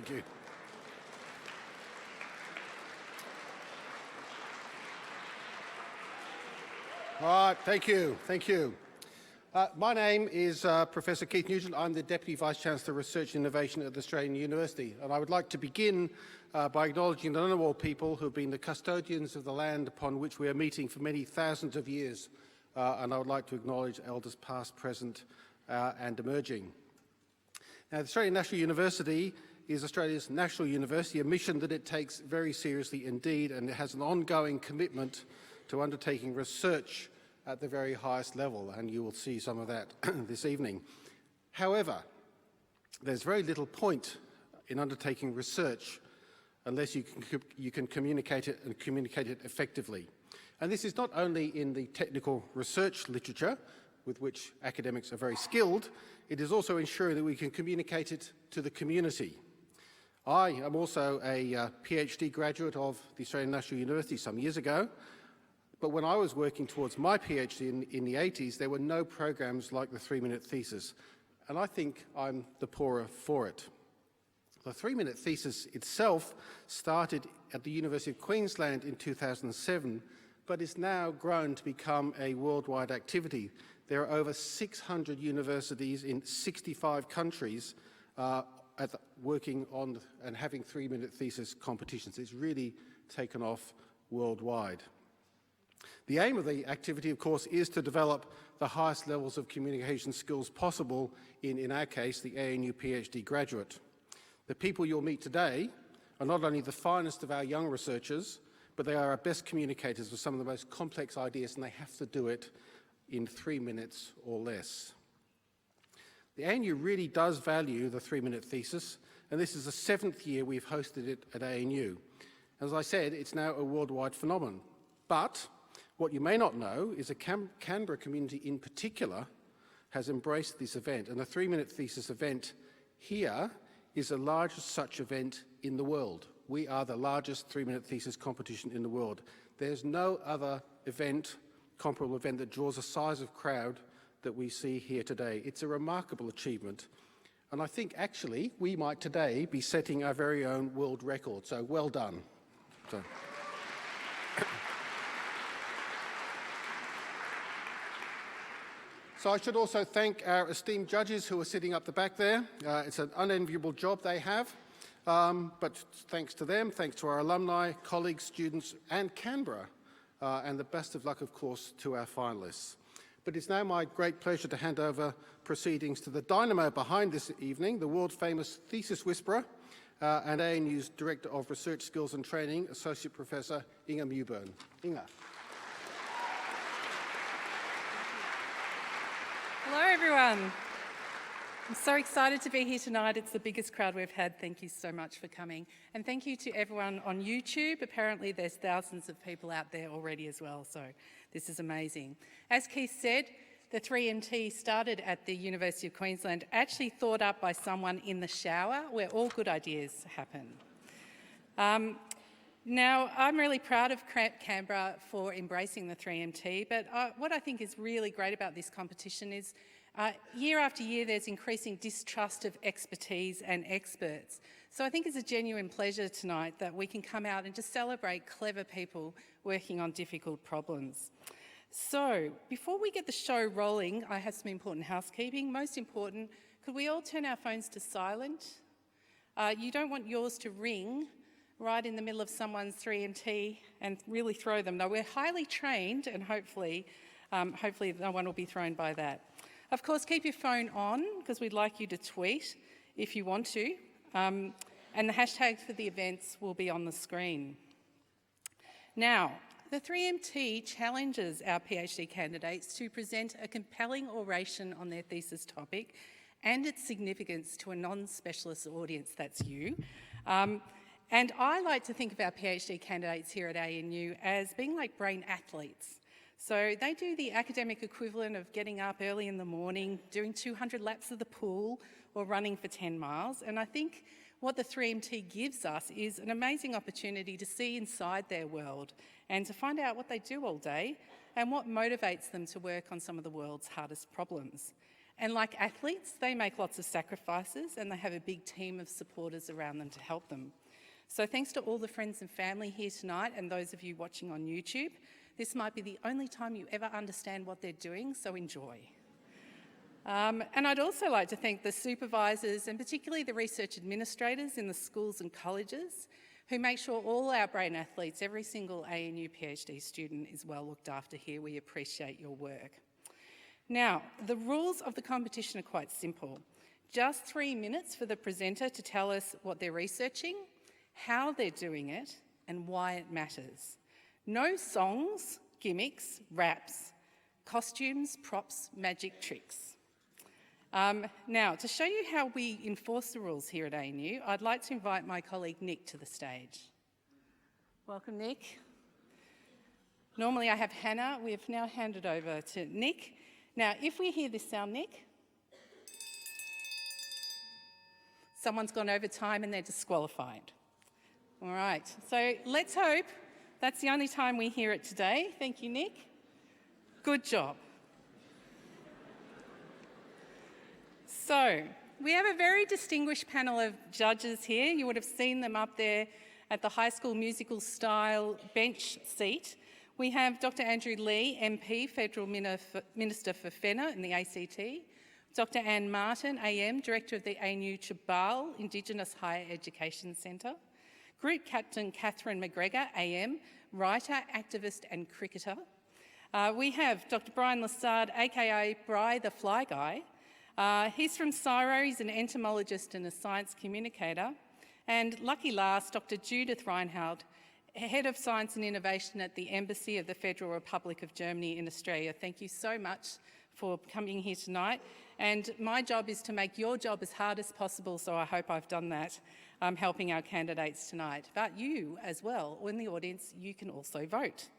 Thank you. All right, thank you. My name is Professor Keith Nugent. I'm the Deputy Vice-Chancellor of Research and Innovation at the Australian University, and I would like to begin by acknowledging the Ngunnawal people who have been the custodians of the land upon which we are meeting for many thousands of years, and I would like to acknowledge elders past, present and emerging. Now, the Australian National University is Australia's national university, a mission that it takes very seriously indeed, and it has an ongoing commitment to undertaking research at the very highest level, and you will see some of that this evening. However, there's very little point in undertaking research unless you can communicate it and communicate it effectively. And this is not only in the technical research literature, with which academics are very skilled, it is also ensuring that we can communicate it to the community. I am also a PhD graduate of the Australian National University some years ago, but when I was working towards my PhD in the 80s, there were no programs like the 3-minute thesis, and I think I'm the poorer for it. The 3-minute thesis itself started at the University of Queensland in 2007, but is now grown to become a worldwide activity. There are over 600 universities in 65 countries working on and having 3-minute thesis competitions. It's really taken off worldwide. The aim of the activity, of course, is to develop the highest levels of communication skills possible in our case, the ANU PhD graduate. The people you'll meet today are not only the finest of our young researchers, but they are our best communicators with some of the most complex ideas, and they have to do it in 3 minutes or less. The ANU really does value the 3-minute thesis, and this is the 7th year we've hosted it at ANU. As I said, it's now a worldwide phenomenon. But what you may not know is the Canberra community in particular has embraced this event, and the 3-minute thesis event here is the largest such event in the world. We are the largest 3-minute thesis competition in the world. There's no other event, comparable event, that draws the size of crowd that we see here today. It's a remarkable achievement, and I think actually we might today be setting our very own world record, so well done. So I should also thank our esteemed judges who are sitting up the back there. It's an unenviable job they have, but thanks to them, thanks to our alumni, colleagues, students and Canberra, and the best of luck, of course, to our finalists. But it's now my great pleasure to hand over proceedings to the dynamo behind this evening, the world-famous thesis whisperer and ANU's Director of Research Skills and Training, Associate Professor Inga Mewburn. Inga. Hello everyone. I'm so excited to be here tonight. It's the biggest crowd we've had. Thank you so much for coming. And thank you to everyone on YouTube. Apparently there's thousands of people out there already as well, so this is amazing. As Keith said, the 3MT started at the University of Queensland, actually thought up by someone in the shower where all good ideas happen. Now, I'm really proud of Canberra for embracing the 3MT, but what I think is really great about this competition is year after year there's increasing distrust of expertise and experts. So I think it's a genuine pleasure tonight that we can come out and just celebrate clever people working on difficult problems. So before we get the show rolling, I have some important housekeeping. Most important, could we all turn our phones to silent? You don't want yours to ring right in the middle of someone's 3MT and really throw them. No, we're highly trained and hopefully no one will be thrown by that. Of course, keep your phone on because we'd like you to tweet if you want to. And the hashtags for the events will be on the screen. Now, the 3MT challenges our PhD candidates to present a compelling oration on their thesis topic and its significance to a non-specialist audience, that's you. And I like to think of our PhD candidates here at ANU as being like brain athletes. So they do the academic equivalent of getting up early in the morning, doing 200 laps of the pool or running for 10 miles. And I think what the 3MT gives us is an amazing opportunity to see inside their world and to find out what they do all day and what motivates them to work on some of the world's hardest problems. And like athletes, they make lots of sacrifices and they have a big team of supporters around them to help them. So thanks to all the friends and family here tonight and those of you watching on YouTube. This might be the only time you ever understand what they're doing, so enjoy. And I'd also like to thank the supervisors and particularly the research administrators in the schools and colleges who make sure all our brain athletes, every single ANU PhD student is well looked after here. We appreciate your work. Now, the rules of the competition are quite simple. Just 3 minutes for the presenter to tell us what they're researching, how they're doing it, and why it matters. No songs, gimmicks, raps, costumes, props, magic tricks. Now, to show you how we enforce the rules here at ANU, I'd like to invite my colleague Nick to the stage. Welcome, Nick. Normally I have Hannah. We have now handed over to Nick. Now, if we hear this sound, Nick, someone's gone over time and they're disqualified. All right, so let's hope that's the only time we hear it today. Thank you, Nick. Good job. So, we have a very distinguished panel of judges here. You would have seen them up there at the high school musical style bench seat. We have Dr. Andrew Lee, MP, Federal Minister for FENA and the ACT. Dr. Anne Martin, AM, Director of the ANU Campbell Indigenous Higher Education Centre. Group Captain Catherine McGregor, AM, writer, activist and cricketer. We have Dr. Brian Lassard, aka Bri the Fly Guy. He's from CSIRO, he's an entomologist and a science communicator. And lucky last, Dr. Judith Reinhardt, Head of Science and Innovation at the Embassy of the Federal Republic of Germany in Australia. Thank you so much for coming here tonight. And my job is to make your job as hard as possible, so I hope I've done that, helping our candidates tonight. But you as well, in the audience, you can also vote.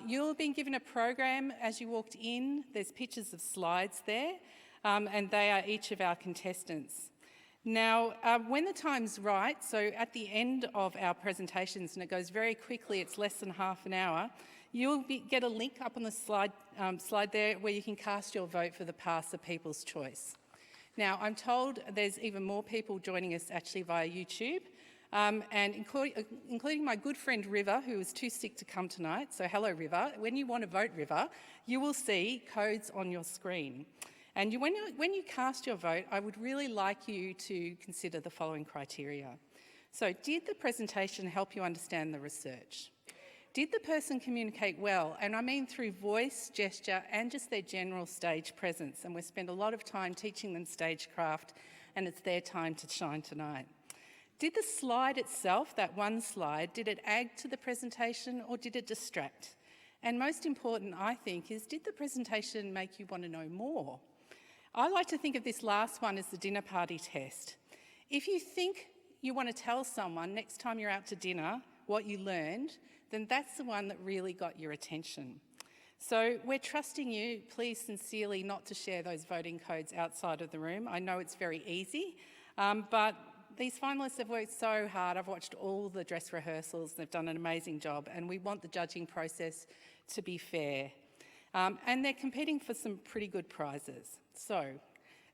You'll have been given a program as you walked in. There's pictures of slides there. And they are each of our contestants. Now, when the time's right, so at the end of our presentations, and it goes very quickly, it's less than half an hour, you'll get a link up on the slide there where you can cast your vote for the Pass the People's Choice. Now, I'm told there's even more people joining us actually via YouTube, and including my good friend River, who was too sick to come tonight. So hello, River. When you want to vote, River, you will see codes on your screen. And when you cast your vote, I would really like you to consider the following criteria. So, did the presentation help you understand the research? Did the person communicate well? And I mean through voice, gesture, and just their general stage presence. And we spend a lot of time teaching them stagecraft, and it's their time to shine tonight. Did the slide itself, that one slide, did it add to the presentation or did it distract? And most important, I think, is did the presentation make you want to know more? I like to think of this last one as the dinner party test. If you think you want to tell someone next time you're out to dinner what you learned, then that's the one that really got your attention. So we're trusting you, please sincerely, not to share those voting codes outside of the room. I know it's very easy, but these finalists have worked so hard. I've watched all the dress rehearsals. They've done an amazing job, and we want the judging process to be fair. And they're competing for some pretty good prizes. So,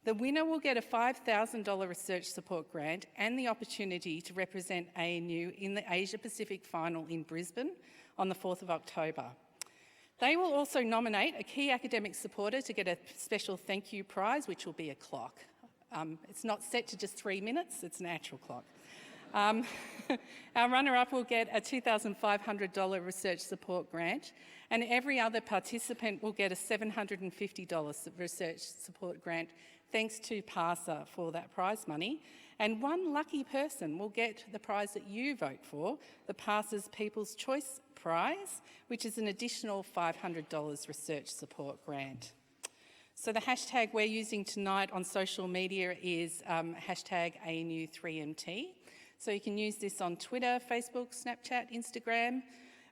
the winner will get a $5,000 research support grant and the opportunity to represent ANU in the Asia Pacific Final in Brisbane on the 4th of October. They will also nominate a key academic supporter to get a special thank you prize, which will be a clock. It's not set to just 3 minutes, it's an actual clock. Our runner-up will get a $2,500 research support grant, and every other participant will get a $750 research support grant, thanks to PASA for that prize money. And one lucky person will get the prize that you vote for, the PASA's People's Choice Prize, which is an additional $500 research support grant. So the hashtag we're using tonight on social media is hashtag ANU3MT. So you can use this on Twitter, Facebook, Snapchat, Instagram,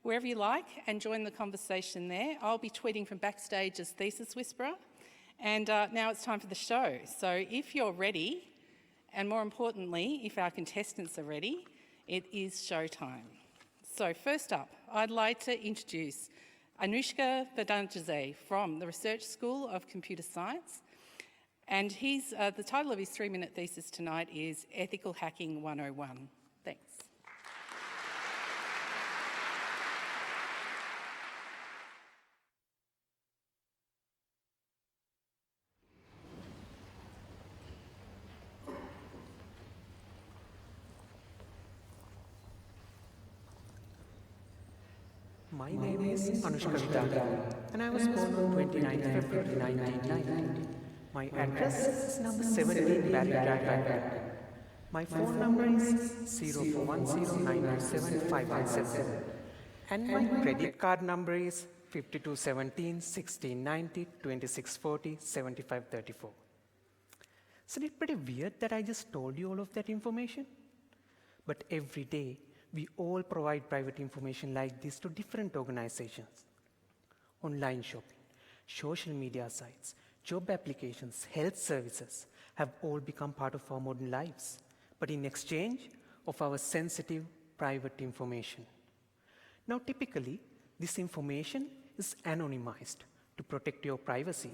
wherever you like, and join the conversation there. I'll be tweeting from backstage as Thesis Whisperer. And now it's time for the show. So if you're ready, and more importantly, if our contestants are ready, it is showtime. So first up, I'd like to introduce Anushka Vedantadze from the Research School of Computer Science. And the title of his 3-minute thesis tonight is Ethical Hacking 101. Thanks. My name is Anushka and I was born on 29th February 1990. My address is number 17 Barry Drive. My phone number is 0410997517 and my credit card number is 5217 1690 2640 7534. Isn't it pretty weird that I just told you all of that information? But every day, we all provide private information like this to different organizations. Online shopping, social media sites, job applications, health services have all become part of our modern lives, but in exchange of our sensitive private information. Now, typically, this information is anonymized to protect your privacy.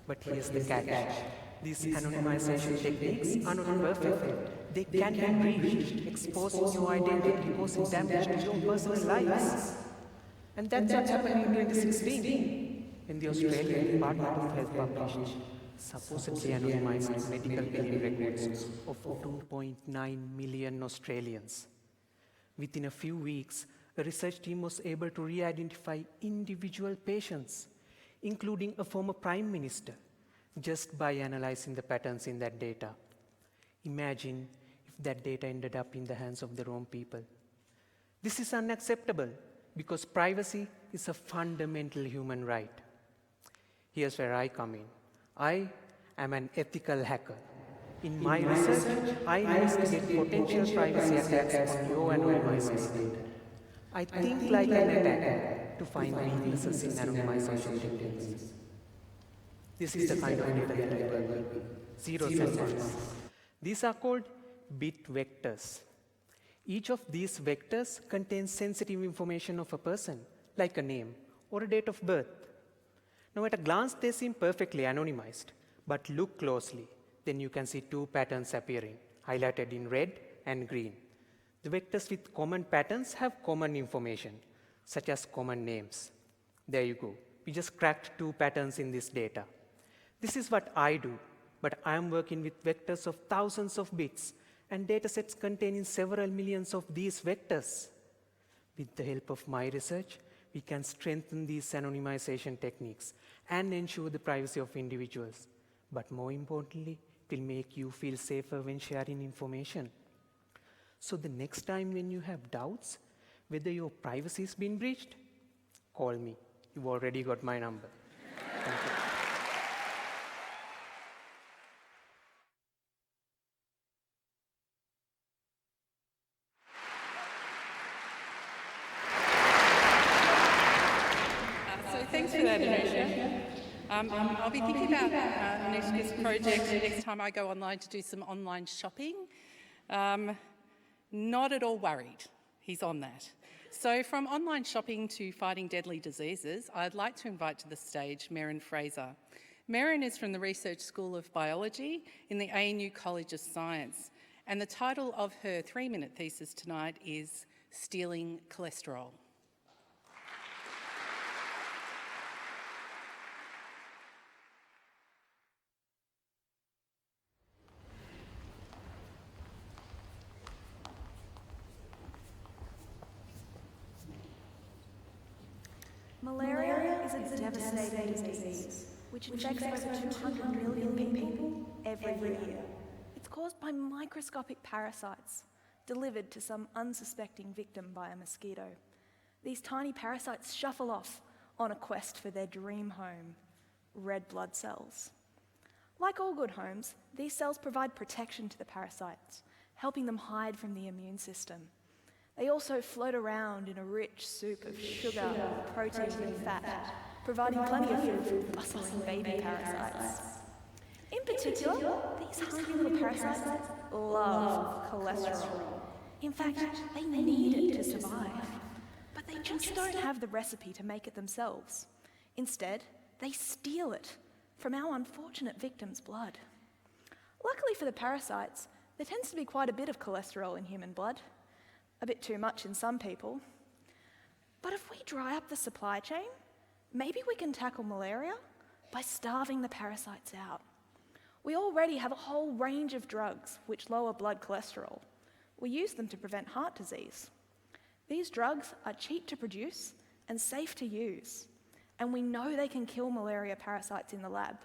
But here's the catch. These anonymization techniques are not perfect. They can be breached, exposing your identity, causing damage to your personal lives. And that's what happened in 2016, when the Australian Department of Health published supposedly anonymized medical billing records of 2.9 million Australians. Within a few weeks, a research team was able to re-identify individual patients, including a former prime minister, just by analyzing the patterns in that data. Imagine if that data ended up in the hands of the wrong people. This is unacceptable because privacy is a fundamental human right. Here's where I come in. I am an ethical hacker. In my research, I investigate potential privacy attacks on your anonymized data. I think like an attacker to find weaknesses in anonymization techniques. This is the kind of data that I work with. Zeros and ones. These are called bit vectors. Each of these vectors contains sensitive information of a person, like a name or a date of birth. Now, at a glance, they seem perfectly anonymized, but look closely. Then you can see two patterns appearing, highlighted in red and green. The vectors with common patterns have common information, such as common names. There you go. We just cracked two patterns in this data. This is what I do, but I am working with vectors of thousands of bits and datasets containing several millions of these vectors. With the help of my research, we can strengthen these anonymization techniques and ensure the privacy of individuals. But more importantly, it will make you feel safer when sharing information. So the next time when you have doubts whether your privacy has been breached, call me. You've already got my number. Thank you. Thanks for that, Anushka. I'll be thinking about Anushka's project next time I go online to do some online shopping. Not at all worried. He's on that. So from online shopping to fighting deadly diseases, I'd like to invite to the stage Merryn Fraser. Merryn is from the Research School of Biology in the ANU College of Science, and the title of her 3-minute thesis tonight is Stealing Cholesterol. Malaria is a devastating disease which infects over 200 million people every year. It's caused by microscopic parasites delivered to some unsuspecting victim by a mosquito. These tiny parasites shuffle off on a quest for their dream home, red blood cells. Like all good homes, these cells provide protection to the parasites, helping them hide from the immune system. They also float around in a rich soup of sugar, protein and fat, providing plenty of food for bustling baby parasites. In particular, these hungry little parasites love cholesterol. In fact, they need it to survive. But they just don't have the recipe to make it themselves. Instead, they steal it from our unfortunate victims' blood. Luckily for the parasites, there tends to be quite a bit of cholesterol in human blood, a bit too much in some people. But if we dry up the supply chain, maybe we can tackle malaria by starving the parasites out. We already have a whole range of drugs which lower blood cholesterol. We use them to prevent heart disease. These drugs are cheap to produce and safe to use, and we know they can kill malaria parasites in the lab.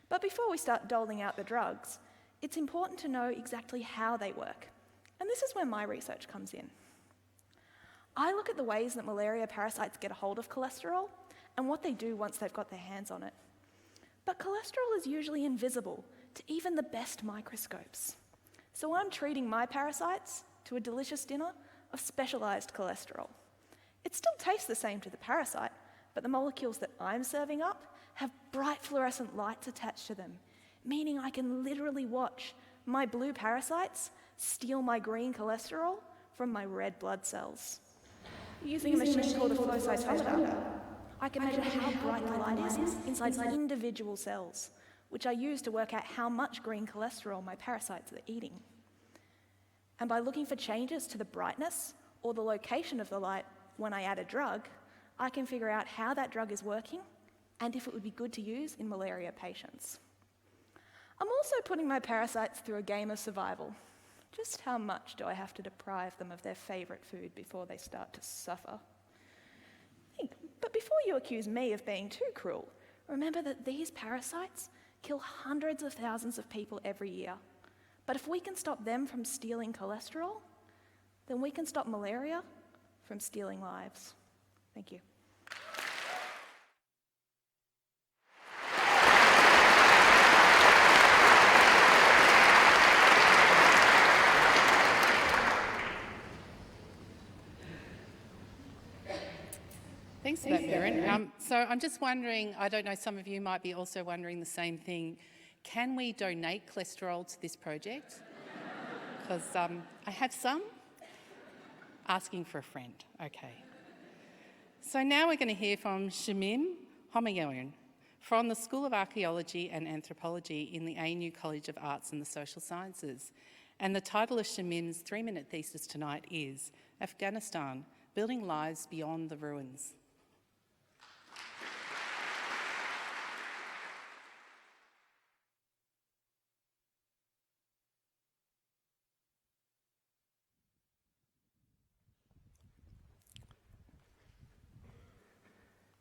But before we start doling out the drugs, it's important to know exactly how they work, and this is where my research comes in. I look at the ways that malaria parasites get a hold of cholesterol and what they do once they've got their hands on it. But cholesterol is usually invisible to even the best microscopes. So I'm treating my parasites to a delicious dinner of specialized cholesterol. It still tastes the same to the parasite, but the molecules that I'm serving up have bright fluorescent lights attached to them, meaning I can literally watch my blue parasites steal my green cholesterol from my red blood cells. Using a machine called a flow cytometer, I can measure how bright the light is inside individual cells, which I use to work out how much green cholesterol my parasites are eating. And by looking for changes to the brightness or the location of the light when I add a drug, I can figure out how that drug is working and if it would be good to use in malaria patients. I'm also putting my parasites through a game of survival. Just how much do I have to deprive them of their favorite food before they start to suffer? But before you accuse me of being too cruel, remember that these parasites kill hundreds of thousands of people every year. But if we can stop them from stealing cholesterol, then we can stop malaria from stealing lives. Thank you. Thanks for that, Mirren. So I'm just wondering, I don't know, some of you might be also wondering the same thing. Can we donate cholesterol to this project? Because I have some. Asking for a friend, okay. So now we're going to hear from Shamim Homayoun from the School of Archaeology and Anthropology in the ANU College of Arts and the Social Sciences. And the title of Shamim's 3-minute thesis tonight is Afghanistan, Building Lives Beyond the Ruins.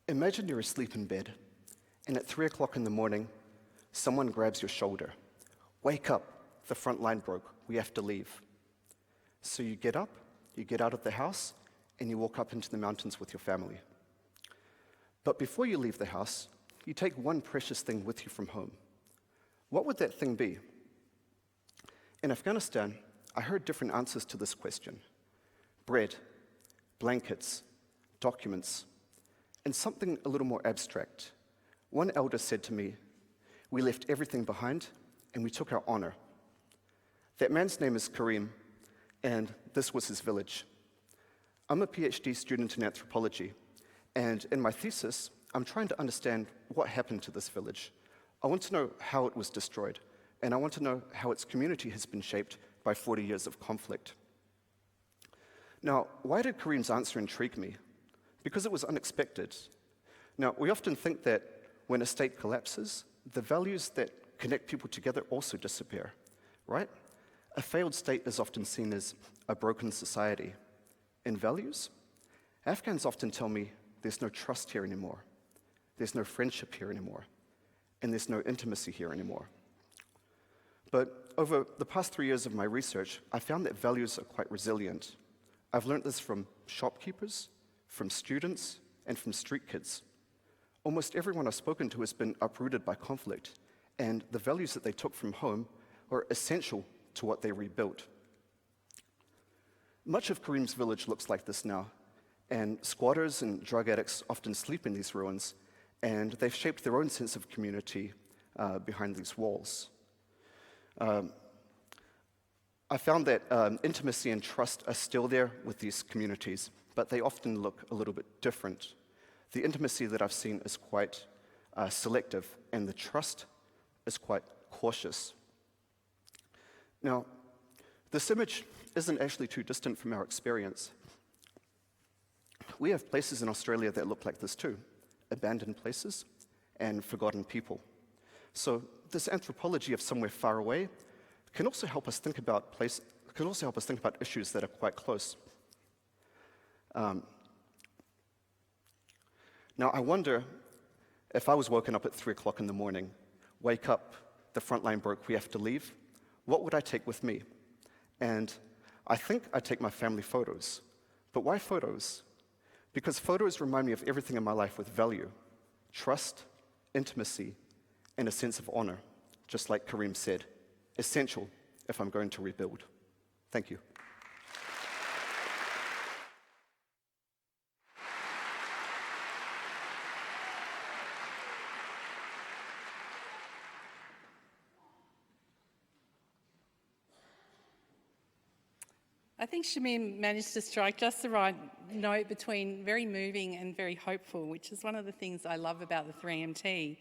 Imagine you're asleep in bed, and at 3 o'clock in the morning, someone grabs your shoulder. Wake up, the front line broke, we have to leave. So you get up, you get out of the house, and you walk up into the mountains with your family. But before you leave the house, you take one precious thing with you from home. What would that thing be? In Afghanistan, I heard different answers to this question. Bread, blankets, documents, and something a little more abstract. One elder said to me, "We left everything behind and we took our honor." That man's name is Karim, and this was his village. I'm a PhD student in anthropology, and in my thesis, I'm trying to understand what happened to this village. I want to know how it was destroyed, and I want to know how its community has been shaped by 40 years of conflict. Now, why did Karim's answer intrigue me? Because it was unexpected. Now, we often think that when a state collapses, the values that connect people together also disappear, right? A failed state is often seen as a broken society. In values, Afghans often tell me there's no trust here anymore, there's no friendship here anymore, and there's no intimacy here anymore. But over the past 3 years of my research, I found that values are quite resilient. I've learned this from shopkeepers, from students, and from street kids. Almost everyone I've spoken to has been uprooted by conflict, and the values that they took from home are essential to what they rebuilt. Much of Karim's village looks like this now, and squatters and drug addicts often sleep in these ruins, and they've shaped their own sense of community behind these walls. I found that intimacy and trust are still there with these communities, but they often look a little bit different. The intimacy that I've seen is quite selective, and the trust is quite cautious. Now, this image isn't actually too distant from our experience. We have places in Australia that look like this too, abandoned places and forgotten people. So this anthropology of somewhere far away can also help us think about issues that are quite close. Now, I wonder if I was woken up at 3 o'clock in the morning, wake up, the front line broke, we have to leave, what would I take with me? And I think I'd take my family photos. But why photos? Because photos remind me of everything in my life with value, trust, intimacy, and a sense of honor, just like Kareem said, essential if I'm going to rebuild. Thank you. I think Shamim managed to strike just the right note between very moving and very hopeful, which is one of the things I love about the 3MT.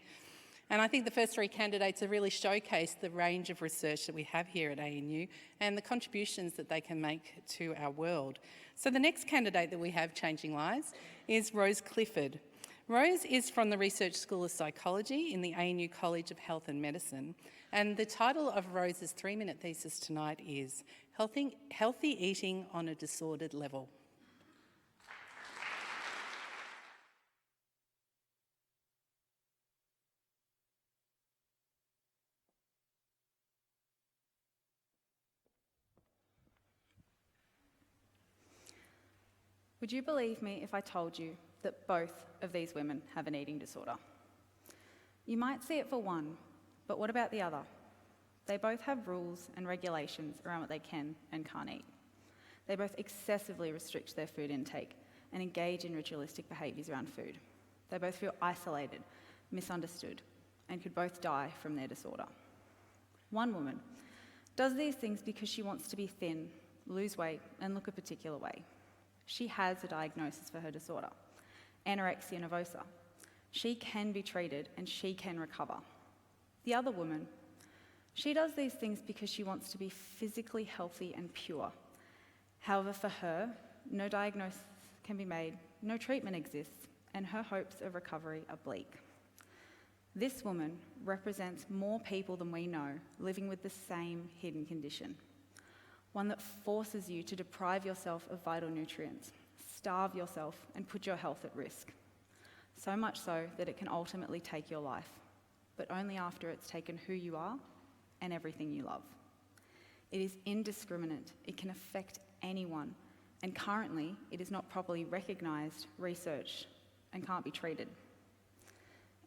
And I think the first three candidates have really showcased the range of research that we have here at ANU and the contributions that they can make to our world. So the next candidate that we have changing lives is Rose Clifford. Rose is from the Research School of Psychology in the ANU College of Health and Medicine. And the title of Rose's 3-minute thesis tonight is Healthy Eating on a Disordered Level. Would you believe me if I told you that both of these women have an eating disorder? You might see it for one, but what about the other? They both have rules and regulations around what they can and can't eat. They both excessively restrict their food intake and engage in ritualistic behaviours around food. They both feel isolated, misunderstood, and could both die from their disorder. One woman does these things because she wants to be thin, lose weight, and look a particular way. She has a diagnosis for her disorder, Orthorexia Nervosa. She can be treated and she can recover. The other woman, she does these things because she wants to be physically healthy and pure. However, for her, no diagnosis can be made, no treatment exists, and her hopes of recovery are bleak. This woman represents more people than we know living with the same hidden condition. One that forces you to deprive yourself of vital nutrients, starve yourself, and put your health at risk. So much so that it can ultimately take your life, but only after it's taken who you are and everything you love. It is indiscriminate, it can affect anyone, and currently it is not properly recognised, researched, and can't be treated.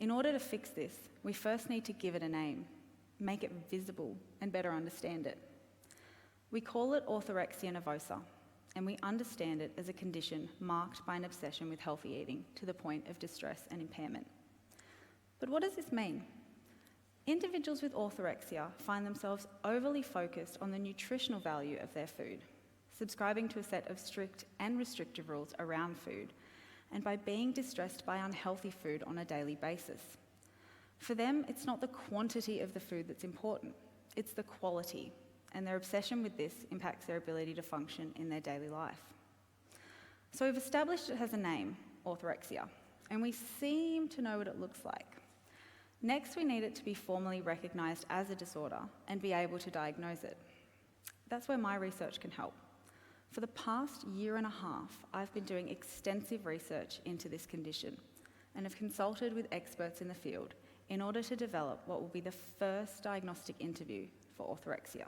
In order to fix this, we first need to give it a name, make it visible, and better understand it. We call it Orthorexia Nervosa, and we understand it as a condition marked by an obsession with healthy eating to the point of distress and impairment. But what does this mean? Individuals with orthorexia find themselves overly focused on the nutritional value of their food, subscribing to a set of strict and restrictive rules around food, and by being distressed by unhealthy food on a daily basis. For them, it's not the quantity of the food that's important, it's the quality, and their obsession with this impacts their ability to function in their daily life. So we've established it has a name, orthorexia, and we seem to know what it looks like. Next, we need it to be formally recognised as a disorder and be able to diagnose it. That's where my research can help. For the past year and a half, I've been doing extensive research into this condition and have consulted with experts in the field in order to develop what will be the first diagnostic interview for orthorexia.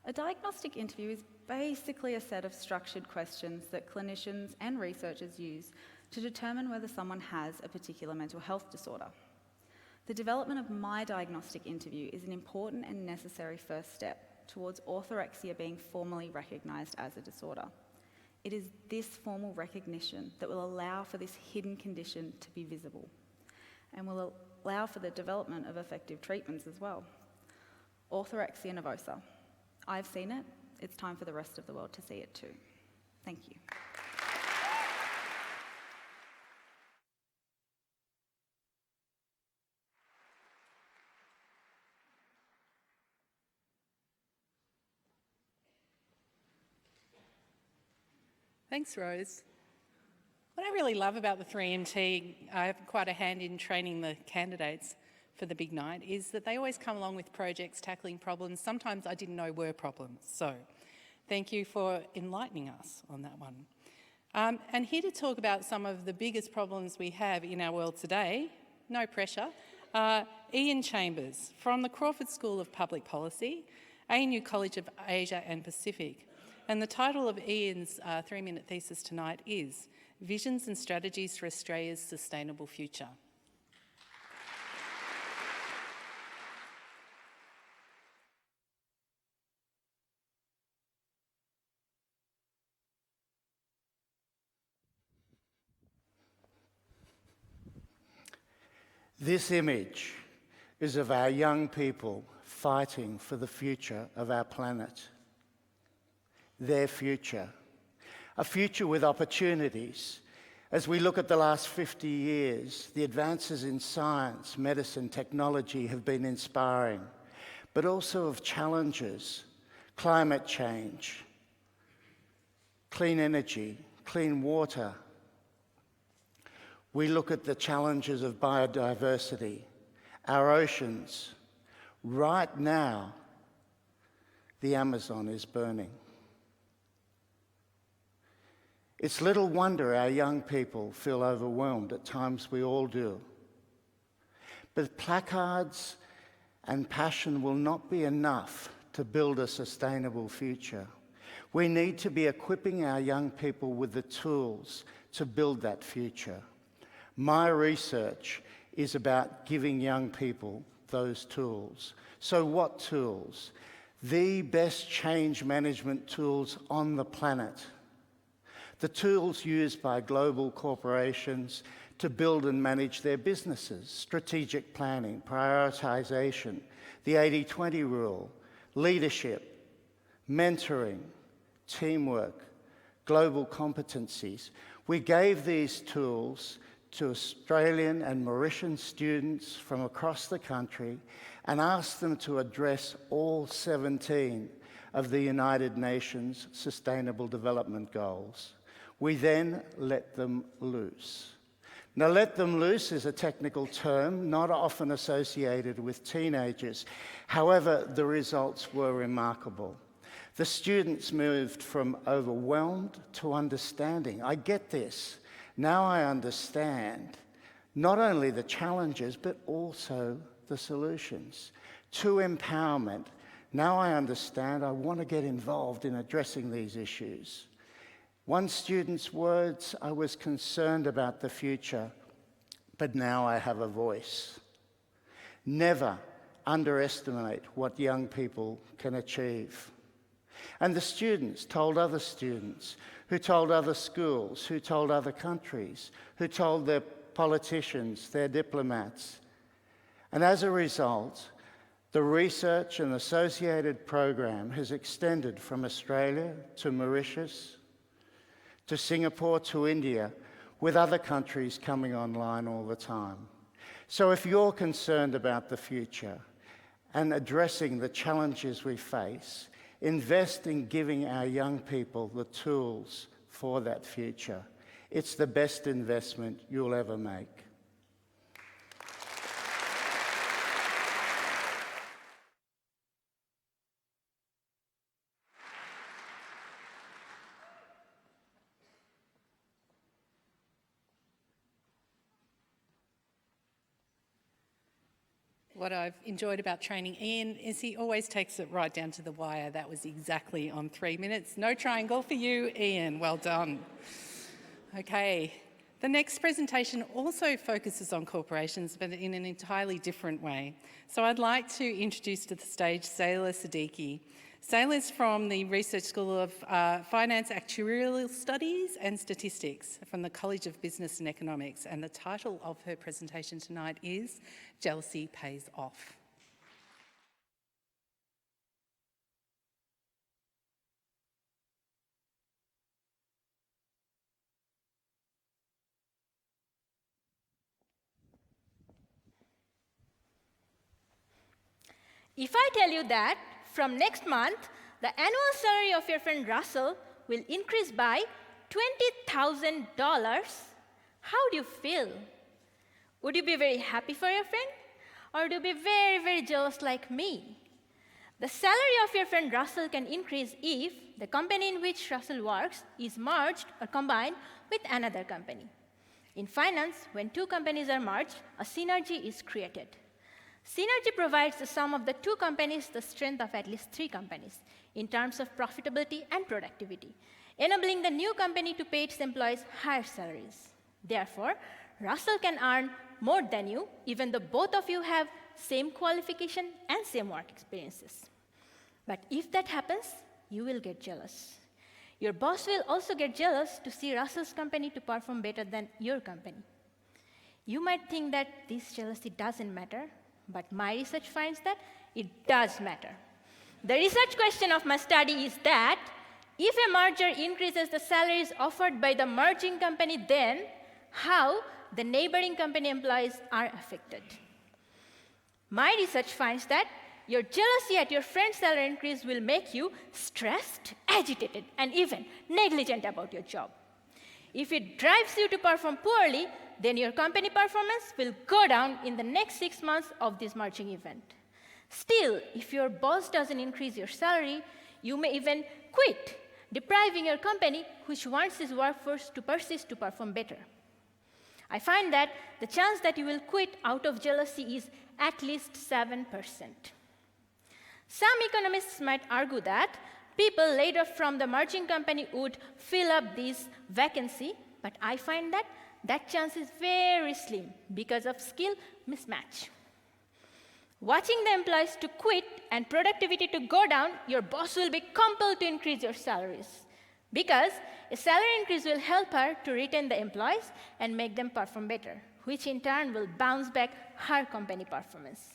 A diagnostic interview is basically a set of structured questions that clinicians and researchers use to determine whether someone has a particular mental health disorder. The development of my diagnostic interview is an important and necessary first step towards orthorexia being formally recognised as a disorder. It is this formal recognition that will allow for this hidden condition to be visible and will allow for the development of effective treatments as well. Orthorexia Nervosa. I've seen it, it's time for the rest of the world to see it too. Thank you. Thanks, Rose. What I really love about the 3MT, I have quite a hand in training the candidates for the big night, is that they always come along with projects tackling problems sometimes I didn't know were problems. So thank you for enlightening us on that one. And here to talk about some of the biggest problems we have in our world today, no pressure, Ian Chambers from the Crawford School of Public Policy, ANU College of Asia and Pacific. And the title of Ian's 3-minute thesis tonight is Visions and Strategies for Australia's Sustainable Future. This image is of our young people fighting for the future of our planet. Their future. A future with opportunities. As we look at the last 50 years, the advances in science, medicine, technology have been inspiring, but also of challenges, climate change, clean energy, clean water. We look at the challenges of biodiversity, our oceans. Right now, the Amazon is burning. It's little wonder our young people feel overwhelmed. At times we all do. But placards and passion will not be enough to build a sustainable future. We need to be equipping our young people with the tools to build that future. My research is about giving young people those tools. So what tools? The best change management tools on the planet. The tools used by global corporations to build and manage their businesses, strategic planning, prioritization, the 80-20 rule, leadership, mentoring, teamwork, global competencies. We gave these tools to Australian and Mauritian students from across the country and asked them to address all 17 of the United Nations Sustainable Development Goals. We then let them loose. Now, let them loose is a technical term not often associated with teenagers. However, the results were remarkable. The students moved from overwhelmed to understanding. I get this. Now I understand not only the challenges, but also the solutions. To empowerment. Now I understand I want to get involved in addressing these issues. One student's words, I was concerned about the future, but now I have a voice. Never underestimate what young people can achieve. And the students told other students, who told other schools, who told other countries, who told their politicians, their diplomats. And as a result, the research and associated program has extended from Australia to Mauritius, to Singapore, to India, with other countries coming online all the time. So if you're concerned about the future and addressing the challenges we face, invest in giving our young people the tools for that future. It's the best investment you'll ever make. What I've enjoyed about training Ian is he always takes it right down to the wire. That was exactly on 3 minutes. No triangle for you, Ian. Well done. Okay. The next presentation also focuses on corporations, but in an entirely different way. So I'd like to introduce to the stage Saila Siddiqui. Saila is from the Research School of Finance, Actuarial Studies and Statistics from the College of Business and Economics, and the title of her presentation tonight is Jealousy Pays Off. If I tell you that from next month, the annual salary of your friend Russell will increase by $20,000, how do you feel? Would you be very happy for your friend? Or would you be very, very jealous like me? The salary of your friend Russell can increase if the company in which Russell works is merged or combined with another company. In finance, when two companies are merged, a synergy is created. Synergy provides the sum of the two companies the strength of at least three companies in terms of profitability and productivity, enabling the new company to pay its employees higher salaries. Therefore, Russell can earn more than you, even though both of you have same qualification and same work experiences. But if that happens, you will get jealous. Your boss will also get jealous to see Russell's company to perform better than your company. You might think that this jealousy doesn't matter, but my research finds that it does matter. The research question of my study is that if a merger increases the salaries offered by the merging company, then how the neighboring company employees are affected. My research finds that your jealousy at your friend's salary increase will make you stressed, agitated, and even negligent about your job. If it drives you to perform poorly, then your company performance will go down in the next 6 months of this merging event. Still, if your boss doesn't increase your salary, you may even quit, depriving your company, which wants its workforce to persist to perform better. I find that the chance that you will quit out of jealousy is at least 7%. Some economists might argue that people laid off from the merging company would fill up this vacancy, but I find that that chance is very slim because of skill mismatch. Watching the employees to quit and productivity to go down, your boss will be compelled to increase your salaries, because a salary increase will help her to retain the employees and make them perform better, which in turn will bounce back her company performance.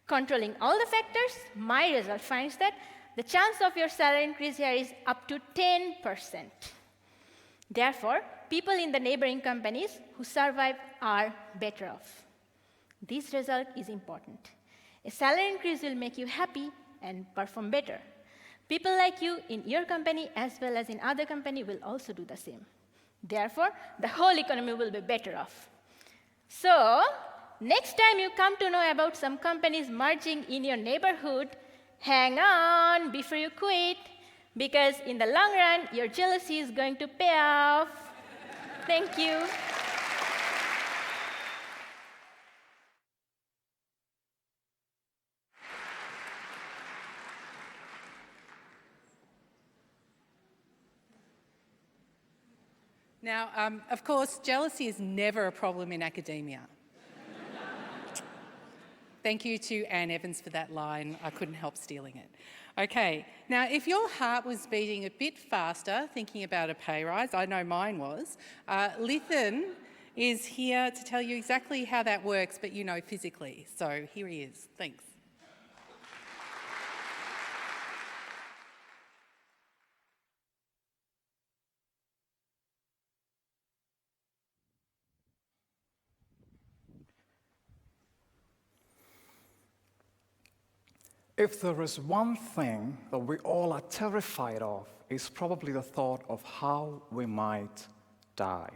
Controlling all the factors, my result finds that the chance of your salary increase here is up to 10%. Therefore, people in the neighboring companies who survive are better off. This result is important. A salary increase will make you happy and perform better. People like you in your company as well as in other company will also do the same. Therefore, the whole economy will be better off. So, next time you come to know about some companies merging in your neighborhood, hang on before you quit, because in the long run, your jealousy is going to pay off. Thank you. Now, of course, jealousy is never a problem in academia. Thank you to Anne Evans for that line. I couldn't help stealing it. Okay, now if your heart was beating a bit faster thinking about a pay rise, I know mine was, Lithan is here to tell you exactly how that works, but you know physically. So here he is. Thanks. If there is one thing that we all are terrified of, it's probably the thought of how we might die.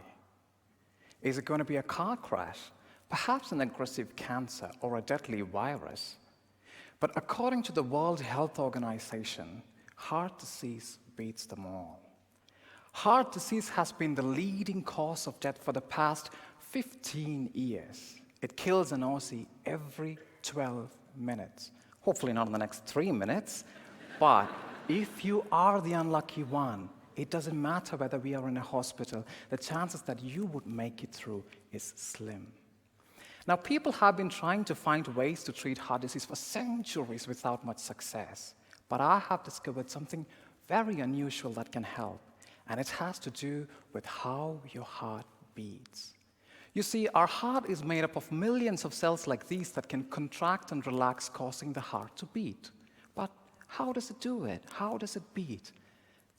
Is it going to be a car crash, perhaps an aggressive cancer, or a deadly virus? But according to the World Health Organization, heart disease beats them all. Heart disease has been the leading cause of death for the past 15 years. It kills an Aussie every 12 minutes. Hopefully not in the next 3 minutes, but if you are the unlucky one, it doesn't matter whether we are in a hospital, the chances that you would make it through is slim. Now, people have been trying to find ways to treat heart disease for centuries without much success, but I have discovered something very unusual that can help, and it has to do with how your heart beats. You see, our heart is made up of millions of cells like these that can contract and relax, causing the heart to beat. But how does it do it? How does it beat?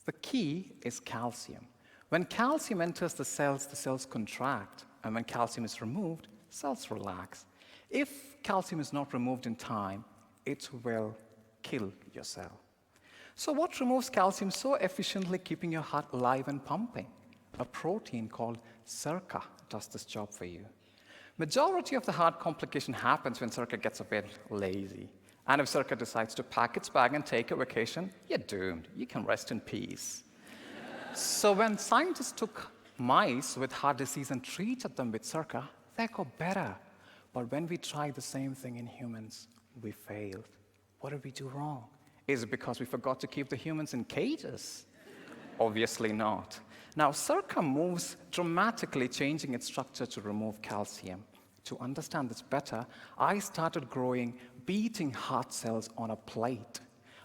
The key is calcium. When calcium enters the cells contract, and when calcium is removed, cells relax. If calcium is not removed in time, it will kill your cell. So what removes calcium so efficiently, keeping your heart alive and pumping? a protein called circa does this job for you. Majority of the heart complication happens when circa gets a bit lazy. And if circa decides to pack its bag and take a vacation, you're doomed. You can rest in peace. So when scientists took mice with heart disease and treated them with circa, they got better. But when we tried the same thing in humans, we failed. What did we do wrong? Is it because we forgot to keep the humans in cages? Obviously not. Now, circa moves dramatically, changing its structure to remove calcium. To understand this better, I started growing beating heart cells on a plate.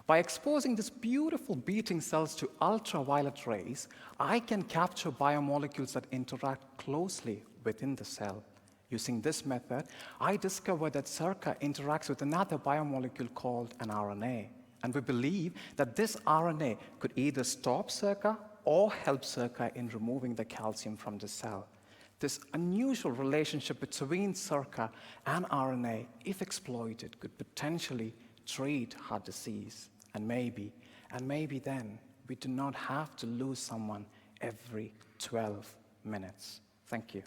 By exposing these beautiful beating cells to ultraviolet rays, I can capture biomolecules that interact closely within the cell. Using this method, I discovered that circa interacts with another biomolecule called an RNA. And we believe that this RNA could either stop circa or help circa in removing the calcium from the cell. This unusual relationship between circa and RNA, if exploited, could potentially treat heart disease. And maybe then, we do not have to lose someone every 12 minutes. Thank you.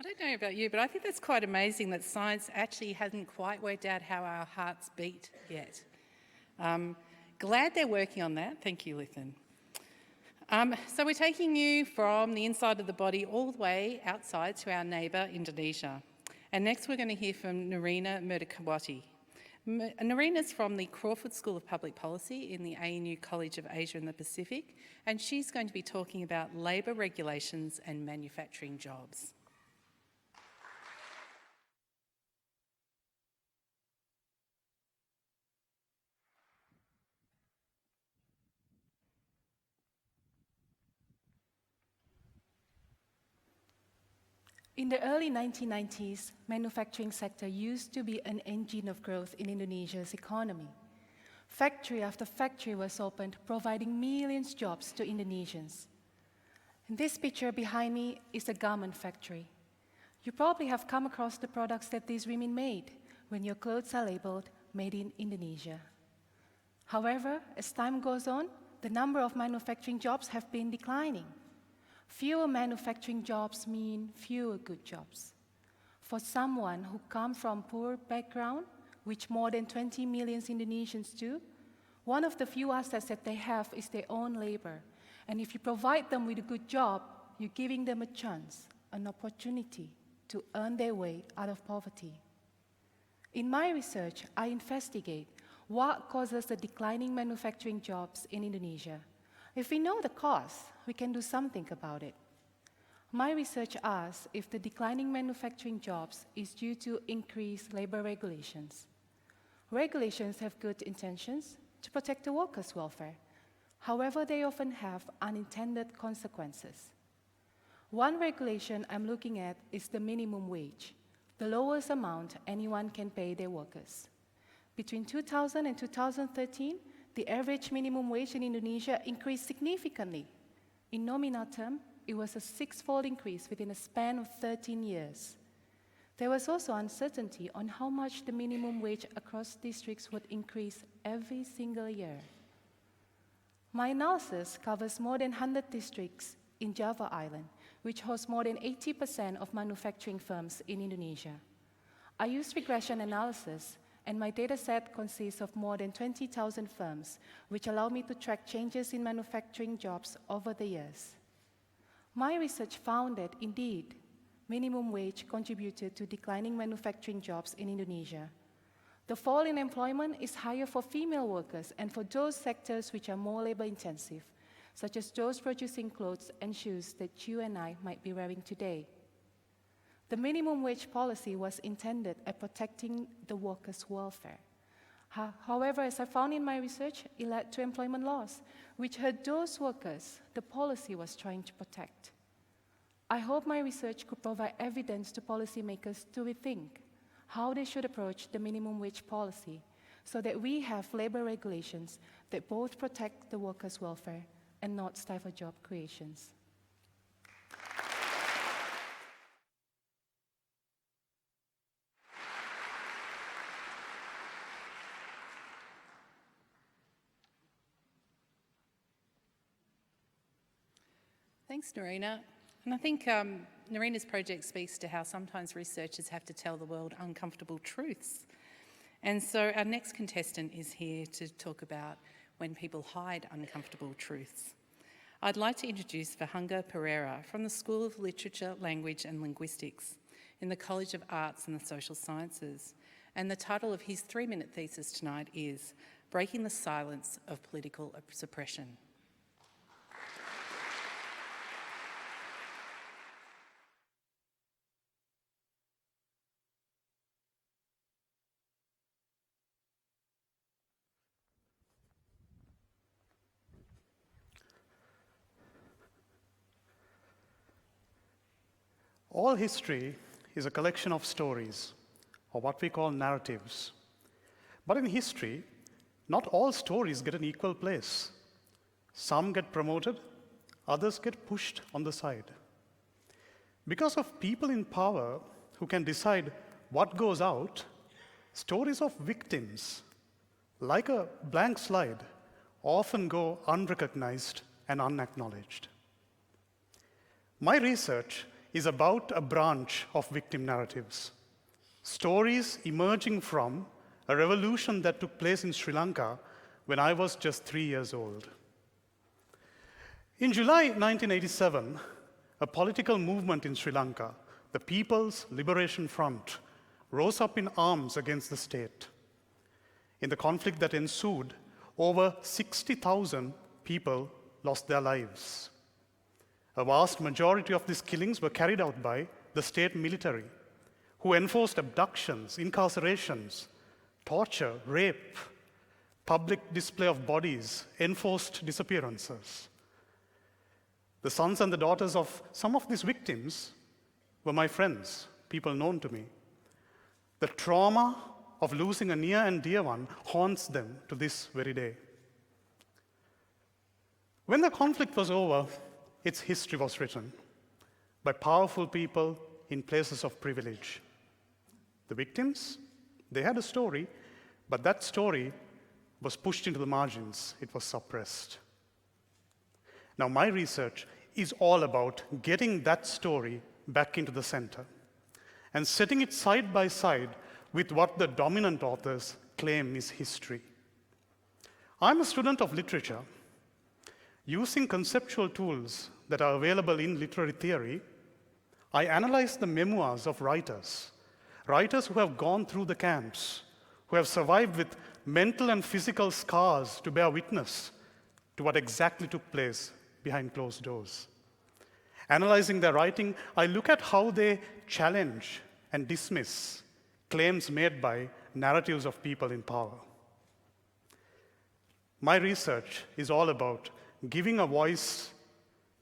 I don't know about you, but I think that's quite amazing that science actually hasn't quite worked out how our hearts beat yet. Glad they're working on that. Thank you, Lithan. So we're taking you from the inside of the body all the way outside to our neighbour, Indonesia. And next we're going to hear from Narina Murdakawati. Narina's from the Crawford School of Public Policy in the ANU College of Asia and the Pacific, and she's going to be talking about labour regulations and manufacturing jobs. In the early 1990s, manufacturing sector used to be an engine of growth in Indonesia's economy. Factory after factory was opened, providing millions of jobs to Indonesians. And this picture behind me is a garment factory. You probably have come across the products that these women made when your clothes are labeled "Made in Indonesia." However, as time goes on, the number of manufacturing jobs have been declining. Fewer manufacturing jobs mean fewer good jobs. For someone who comes from poor background, which more than 20 million Indonesians do, one of the few assets that they have is their own labor. And if you provide them with a good job, you're giving them a chance, an opportunity to earn their way out of poverty. In my research, I investigate what causes the declining manufacturing jobs in Indonesia. If we know the cause, we can do something about it. My research asks if the declining manufacturing jobs is due to increased labor regulations. Regulations have good intentions to protect the workers' welfare. However, they often have unintended consequences. One regulation I'm looking at is the minimum wage, the lowest amount anyone can pay their workers. Between 2000 and 2013, the average minimum wage in Indonesia increased significantly. In nominal terms, it was a six-fold increase within a span of 13 years. There was also uncertainty on how much the minimum wage across districts would increase every single year. My analysis covers more than 100 districts in Java Island, which hosts more than 80% of manufacturing firms in Indonesia. I used regression analysis, and my dataset consists of more than 20,000 firms, which allow me to track changes in manufacturing jobs over the years. My research found that, indeed, minimum wage contributed to declining manufacturing jobs in Indonesia. The fall in employment is higher for female workers and for those sectors which are more labor-intensive, such as those producing clothes and shoes that you and I might be wearing today. The minimum wage policy was intended at protecting the workers' welfare. However, as I found in my research, it led to employment loss, which hurt those workers the policy was trying to protect. I hope my research could provide evidence to policymakers to rethink how they should approach the minimum wage policy so that we have labor regulations that both protect the workers' welfare and not stifle job creations. Thanks, Narina. And I think Narina's project speaks to how sometimes researchers have to tell the world uncomfortable truths. And so our next contestant is here to talk about when people hide uncomfortable truths. I'd like to introduce Vahanga Pereira from the School of Literature, Language and Linguistics in the College of Arts and the Social Sciences. And the title of his 3-minute thesis tonight is Breaking the Silence of Political Suppression. All history is a collection of stories, or what we call narratives. But in history, not all stories get an equal place. Some get promoted, others get pushed on the side. Because of people in power who can decide what goes out, stories of victims, like a blank slide, often go unrecognized and unacknowledged. My research is about a branch of victim narratives, stories emerging from a revolution that took place in Sri Lanka when I was just 3 years old. In July 1987, a political movement in Sri Lanka, the People's Liberation Front, rose up in arms against the state. In the conflict that ensued, over 60,000 people lost their lives. A vast majority of these killings were carried out by the state military, who enforced abductions, incarcerations, torture, rape, public display of bodies, enforced disappearances. The sons and the daughters of some of these victims were my friends, people known to me. The trauma of losing a near and dear one haunts them to this very day. When the conflict was over, its history was written by powerful people in places of privilege. The victims, they had a story, but that story was pushed into the margins. It was suppressed. Now, my research is all about getting that story back into the center and setting it side by side with what the dominant authors claim is history. I'm a student of literature. Using conceptual tools that are available in literary theory, I analyze the memoirs of writers who have gone through the camps, who have survived with mental and physical scars to bear witness to what exactly took place behind closed doors. Analyzing their writing, I look at how they challenge and dismiss claims made by narratives of people in power. My research is all about giving a voice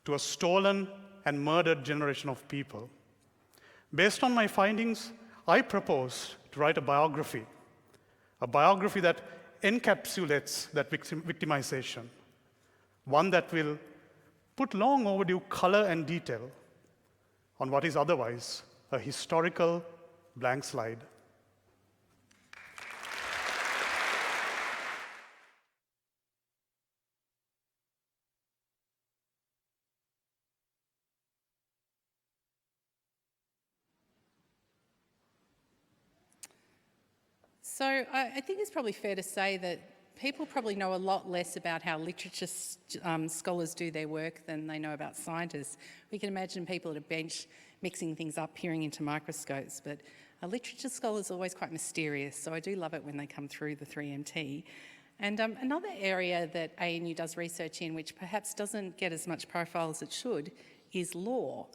to a stolen and murdered generation of people. Based on my findings, I propose to write a biography that encapsulates that victimization, one that will put long overdue color and detail on what is otherwise a historical blank slide. So I think it's probably fair to say that people probably know a lot less about how literature scholars do their work than they know about scientists. We can imagine people at a bench mixing things up, peering into microscopes, but a literature scholar is always quite mysterious, so I do love it when they come through the 3MT. And another area that ANU does research in, which perhaps doesn't get as much profile as it should, is law.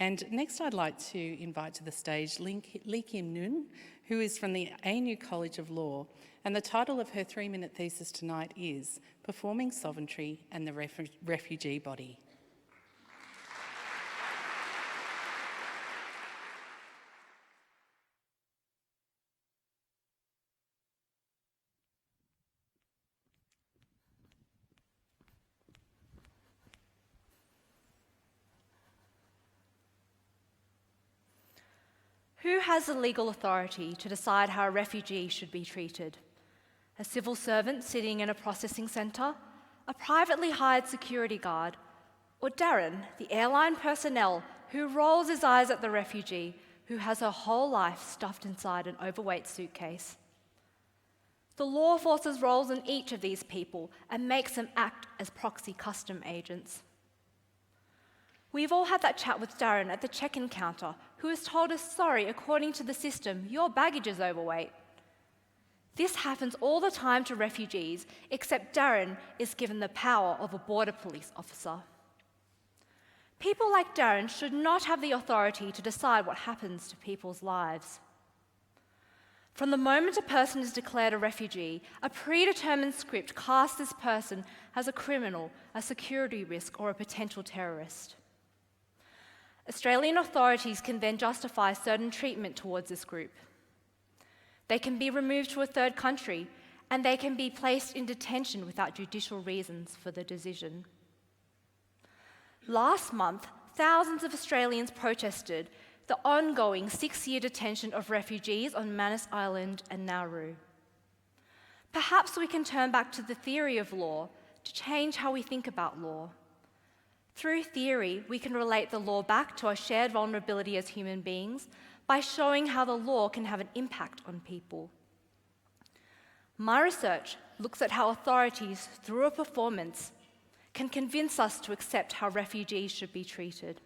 And next I'd like to invite to the stage Lee Kim Noon, who is from the ANU College of Law, and the title of her 3-minute thesis tonight is Performing Sovereignty and the Refugee Body. Who has the legal authority to decide how a refugee should be treated? A civil servant sitting in a processing centre? A privately hired security guard? Or Darren, the airline personnel who rolls his eyes at the refugee who has her whole life stuffed inside an overweight suitcase. The law forces roles in each of these people and makes them act as proxy custom agents. We've all had that chat with Darren at the check-in counter, who has told us, sorry, according to the system, your baggage is overweight. This happens all the time to refugees, except Darren is given the power of a border police officer. People like Darren should not have the authority to decide what happens to people's lives. From the moment a person is declared a refugee, a predetermined script casts this person as a criminal, a security risk, or a potential terrorist. Australian authorities can then justify certain treatment towards this group. They can be removed to a third country, and they can be placed in detention without judicial reasons for the decision. Last month, thousands of Australians protested the ongoing 6-year detention of refugees on Manus Island and Nauru. Perhaps we can turn back to the theory of law to change how we think about law. Through theory, we can relate the law back to our shared vulnerability as human beings by showing how the law can have an impact on people. My research looks at how authorities, through a performance, can convince us to accept how refugees should be treated.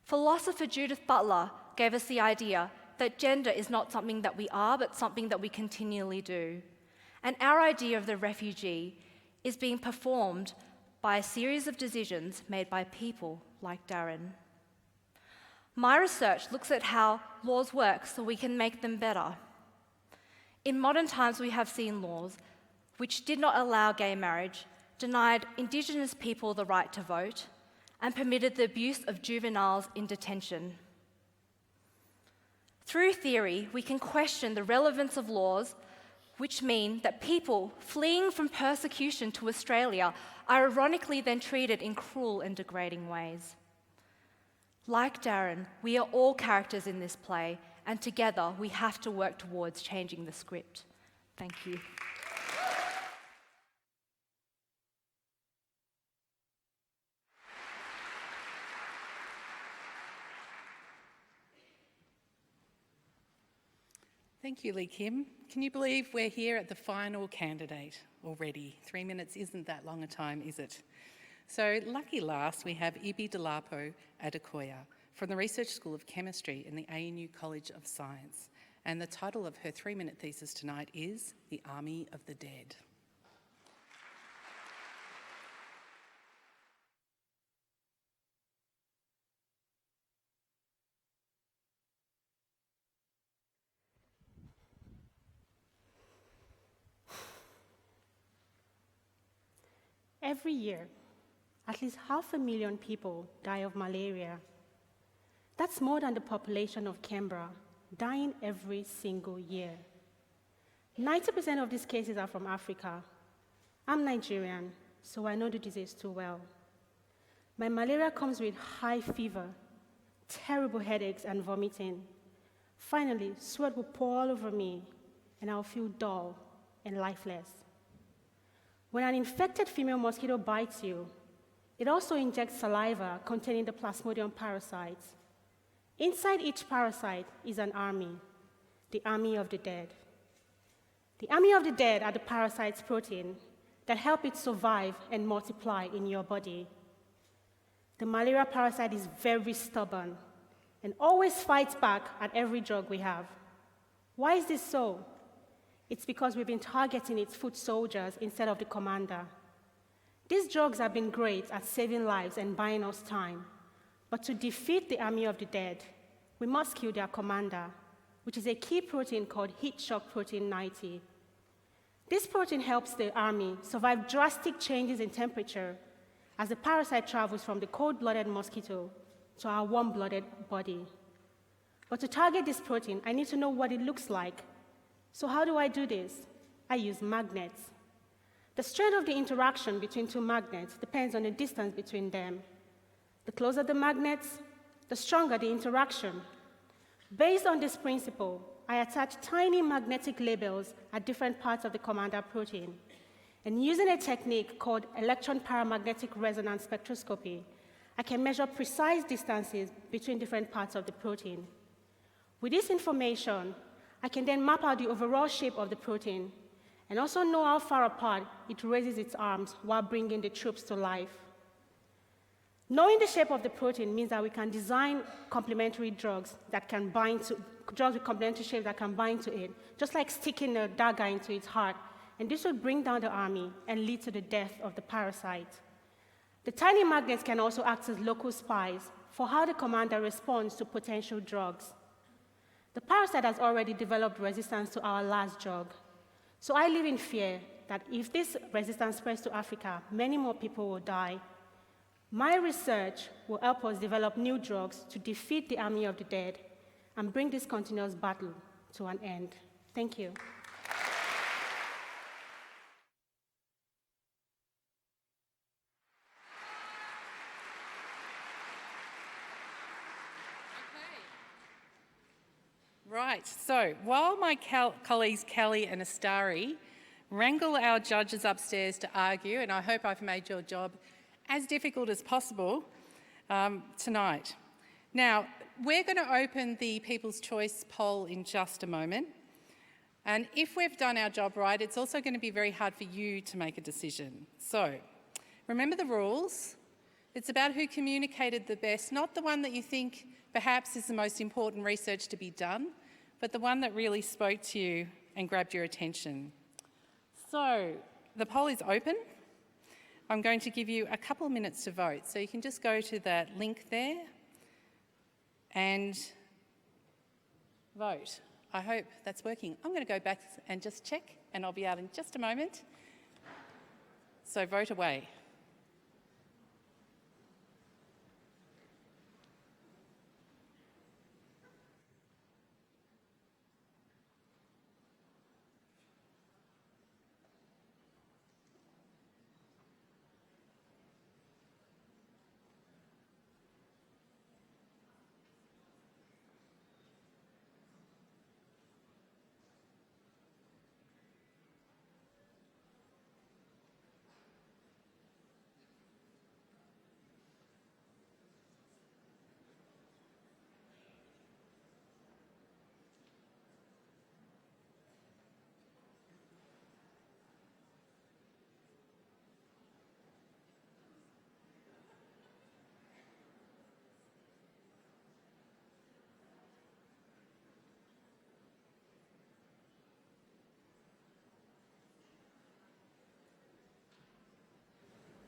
Philosopher Judith Butler gave us the idea that gender is not something that we are, but something that we continually do. And our idea of the refugee is being performed by a series of decisions made by people like Darren. My research looks at how laws work so we can make them better. In modern times, we have seen laws which did not allow gay marriage, denied Indigenous people the right to vote, and permitted the abuse of juveniles in detention. Through theory, we can question the relevance of laws which mean that people fleeing from persecution to Australia are ironically then treated in cruel and degrading ways. Like Darren, we are all characters in this play, and together we have to work towards changing the script. Thank you. Thank you, Lee Kim. Can you believe we're here at the final candidate already? 3 minutes isn't that long a time, is it? So, lucky last, we have Ibi Delapo Adekoya from the Research School of Chemistry in the ANU College of Science. And the title of her 3-minute thesis tonight is The Army of the Dead. Every year, at least 500,000 people die of malaria. That's more than the population of Canberra, dying every single year. 90% of these cases are from Africa. I'm Nigerian, so I know the disease too well. My malaria comes with high fever, terrible headaches and vomiting. Finally, sweat will pour all over me, and I'll feel dull and lifeless. When an infected female mosquito bites you, it also injects saliva containing the Plasmodium parasites. Inside each parasite is an army, the army of the dead. The army of the dead are the parasite's protein that help it survive and multiply in your body. The malaria parasite is very stubborn and always fights back at every drug we have. Why is this so? It's because we've been targeting its foot soldiers instead of the commander. These drugs have been great at saving lives and buying us time. But to defeat the army of the dead, we must kill their commander, which is a key protein called heat shock protein 90. This protein helps the army survive drastic changes in temperature as the parasite travels from the cold-blooded mosquito to our warm-blooded body. But to target this protein, I need to know what it looks like. So how do I do this? I use magnets. The strength of the interaction between two magnets depends on the distance between them. The closer the magnets, the stronger the interaction. Based on this principle, I attach tiny magnetic labels at different parts of the commander protein. And using a technique called electron paramagnetic resonance spectroscopy, I can measure precise distances between different parts of the protein. With this information, I can then map out the overall shape of the protein and also know how far apart it raises its arms while bringing the troops to life. Knowing the shape of the protein means that we can design complementary drugs that can bind to, drugs with complementary shapes that can bind to it, just like sticking a dagger into its heart, and this will bring down the army and lead to the death of the parasite. The tiny magnets can also act as local spies for how the commander responds to potential drugs. The parasite has already developed resistance to our last drug. So I live in fear that if this resistance spreads to Africa, many more people will die. My research will help us develop new drugs to defeat the army of the dead and bring this continuous battle to an end. Thank you. Right, so while my colleagues Kelly and Astari wrangle our judges upstairs to argue, and I hope I've made your job as difficult as possible tonight. Now, we're going to open the People's Choice poll in just a moment, and if we've done our job right, it's also going to be very hard for you to make a decision. So, remember the rules. It's about who communicated the best, not the one that you think perhaps is the most important research to be done, but the one that really spoke to you and grabbed your attention. So, the poll is open. I'm going to give you a couple of minutes to vote. So you can just go to that link there and vote. I hope that's working. I'm going to go back and just check, and I'll be out in just a moment. So vote away.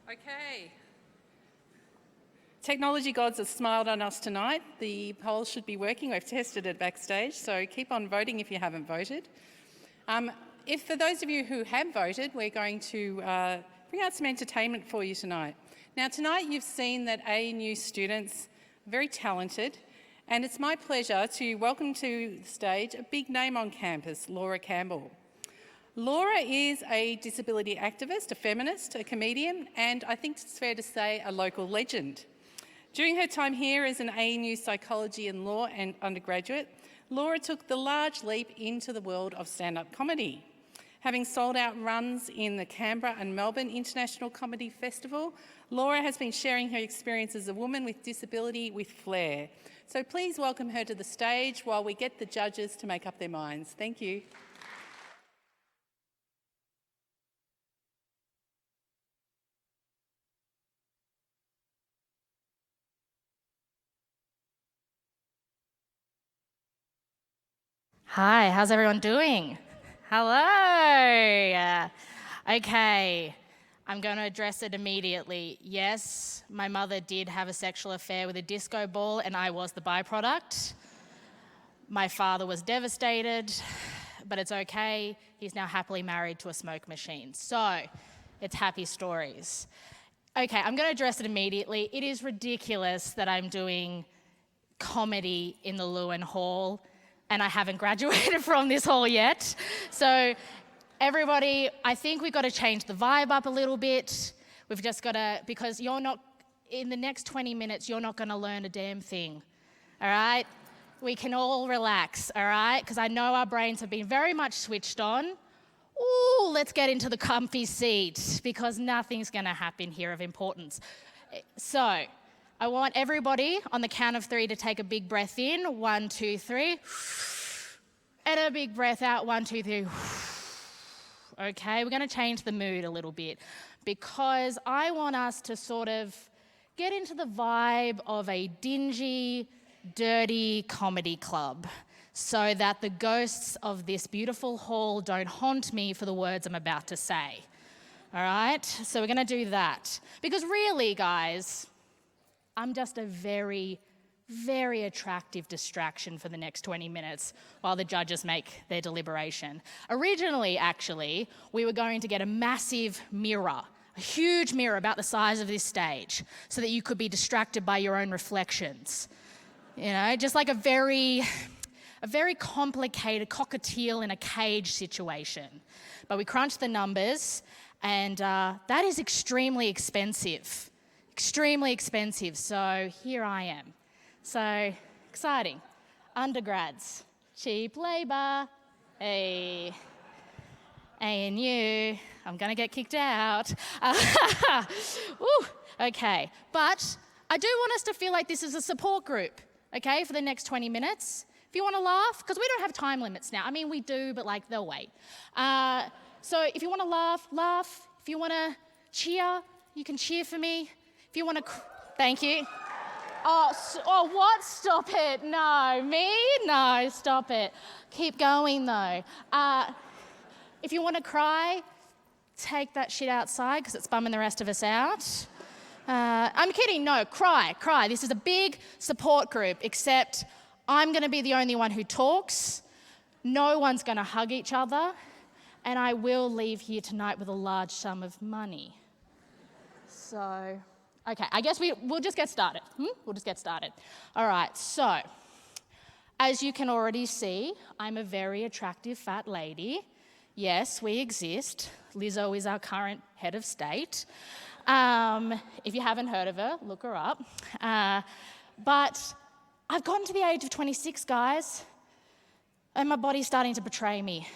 Okay. Technology gods have smiled on us tonight. The poll should be working. We've tested it backstage, so keep on voting if you haven't voted. If for those of you who have voted, we're going to bring out some entertainment for you tonight. Now, tonight you've seen that ANU students are very talented, and it's my pleasure to welcome to the stage a big name on campus, Laura Campbell. Laura is a disability activist, a feminist, a comedian, and I think it's fair to say a local legend. During her time here as an ANU psychology and law and undergraduate, Laura took the large leap into the world of stand-up comedy. Having sold out runs in the Canberra and Melbourne International Comedy Festival, Laura has been sharing her experience as a woman with disability with flair. So please welcome her to the stage while we get the judges to make up their minds. Thank you. Hi, how's everyone doing? Hello. Okay, I'm going to address it immediately. Yes, my mother did have a sexual affair with a disco ball and I was the byproduct. My father was devastated, but it's okay. He's now happily married to a smoke machine. So, it's happy stories. Okay, I'm going to address it immediately. It is ridiculous that I'm doing comedy in the Lewin Hall and I haven't graduated from this hall yet. So everybody, I think we've got to change the vibe up a little bit. We've just got to, because you're not, in the next 20 minutes, you're not going to learn a damn thing, all right? We can all relax, all right? Because I know our brains have been very much switched on Ooh, let's get into the comfy seat because nothing's going to happen here of importance. So I want everybody on the count of 3 to take a big breath in. 1, 2, 3. And a big breath out. 1, 2, 3. Okay, we're going to change the mood a little bit because I want us to sort of get into the vibe of a dingy, dirty comedy club so that the ghosts of this beautiful hall don't haunt me for the words I'm about to say. All right? So we're going to do that. Because really, guys, I'm just a very, very attractive distraction for the next 20 minutes while the judges make their deliberation. Originally, actually, we were going to get a massive mirror, a huge mirror about the size of this stage, so that you could be distracted by your own reflections. You know, just like a very complicated cockatiel in a cage situation. But we crunched the numbers, and that is extremely expensive. Extremely expensive. So here I am. So exciting. Undergrads, cheap labour. Hey. ANU, I'm going to get kicked out. Ooh, okay. But I do want us to feel like this is a support group, okay, for the next 20 minutes. If you want to laugh, because we don't have time limits now. I mean, we do, but like they'll wait. So if you want to laugh, laugh. If you want to cheer, you can cheer for me. If you want to, thank you. Oh, what? Stop it. No, me? No, stop it. Keep going though. If you want to cry, take that shit outside because it's bumming the rest of us out. I'm kidding, no, cry. This is a big support group, except I'm going to be the only one who talks. No one's going to hug each other. And I will leave here tonight with a large sum of money. So, okay, I guess we'll just get started. We'll just get started. All right, so, as you can already see, I'm a very attractive fat lady. Yes, we exist. Lizzo is our current head of state. If you haven't heard of her, look her up. But I've gotten to the age of 26, guys, and my body's starting to betray me.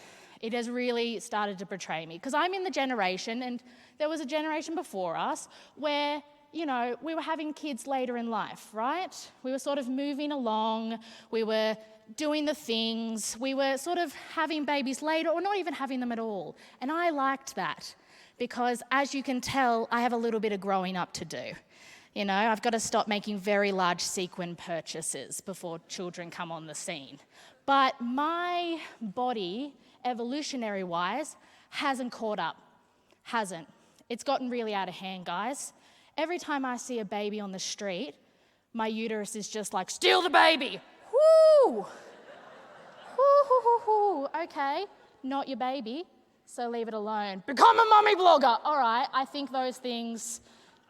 It has really started to betray me because I'm in the generation, and there was a generation before us where, you know, we were having kids later in life, right? We were sort of moving along, we were doing the things, we were sort of having babies later or not even having them at all. And I liked that because, as you can tell, I have a little bit of growing up to do. You know, I've got to stop making very large sequin purchases before children come on the scene. But my body, evolutionary-wise, hasn't caught up. Hasn't. It's gotten really out of hand, guys. Every time I see a baby on the street, my uterus is just like, steal the baby! Woo! Woo, hoo, hoo, hoo. Okay, not your baby, so leave it alone. Become a mummy blogger! All right, I think those things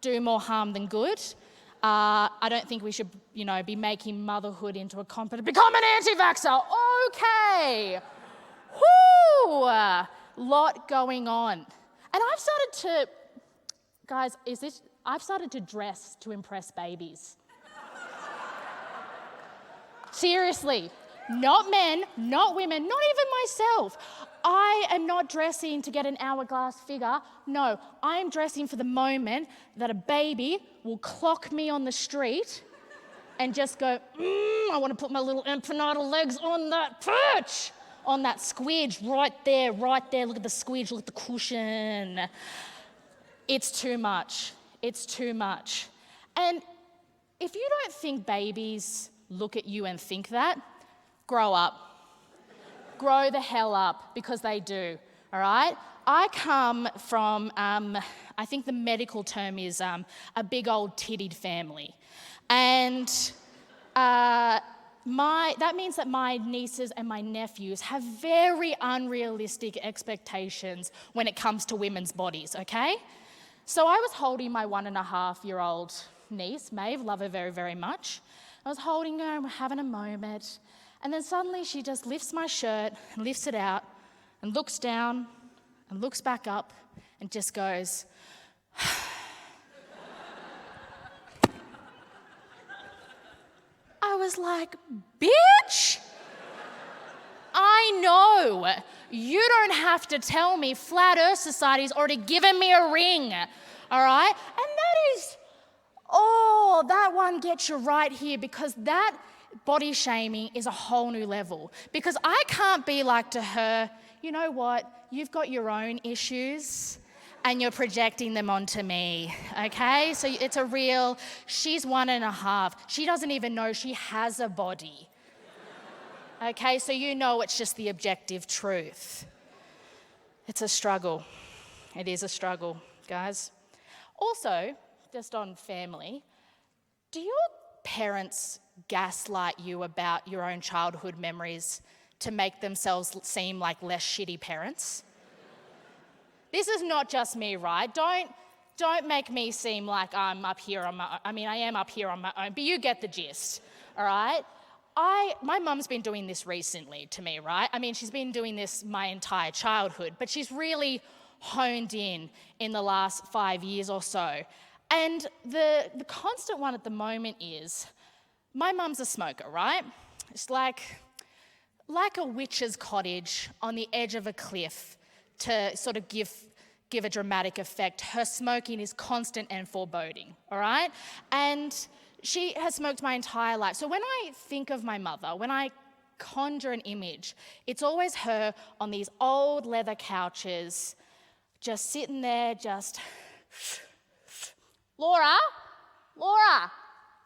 do more harm than good. I don't think we should, you know, be making motherhood into a competition. Become an anti-vaxxer! Okay! Whoo! Lot going on. And I've started to, guys, I've started to dress to impress babies. Seriously, not men, not women, not even myself. I am not dressing to get an hourglass figure. No, I am dressing for the moment that a baby will clock me on the street and just go, I want to put my little empanada legs on that perch, on that squidge, right there. Look at the squidge, look at the cushion. It's too much. It's too much. And if you don't think babies look at you and think that, grow up. Grow the hell up, because they do, all right? I come from, I think the medical term is a big old tittied family. And that means that my nieces and my nephews have very unrealistic expectations when it comes to women's bodies, okay? So I was holding my 1.5-year-old niece, Maeve, love her very, very much. I was holding her and we're having a moment. And then suddenly she just lifts my shirt and lifts it out and looks down and looks back up and just goes, I was like, bitch! I know You don't have to tell me Flat Earth Society's already given me a ring, all right? And that is, that one gets you right here, because that body shaming is a whole new level. Because I can't be like to her, you know what, you've got your own issues and you're projecting them onto me, okay? So it's a real, she's 1.5. She doesn't even know she has a body. Okay, so you know it's just the objective truth. It's a struggle. It is a struggle, guys. Also, just on family, do your parents gaslight you about your own childhood memories to make themselves seem like less shitty parents? This is not just me, right? Don't make me seem like I'm up here on my own. I mean, I am up here on my own, but you get the gist, all right? My mum's been doing this recently to me, right? I mean, she's been doing this my entire childhood, but she's really honed in the last 5 years or so. And the constant one at the moment is, my mum's a smoker, right? It's like a witch's cottage on the edge of a cliff to sort of give a dramatic effect. Her smoking is constant and foreboding, all right? And she has smoked my entire life. So when I think of my mother, when I conjure an image, it's always her on these old leather couches, just sitting there, just, Laura,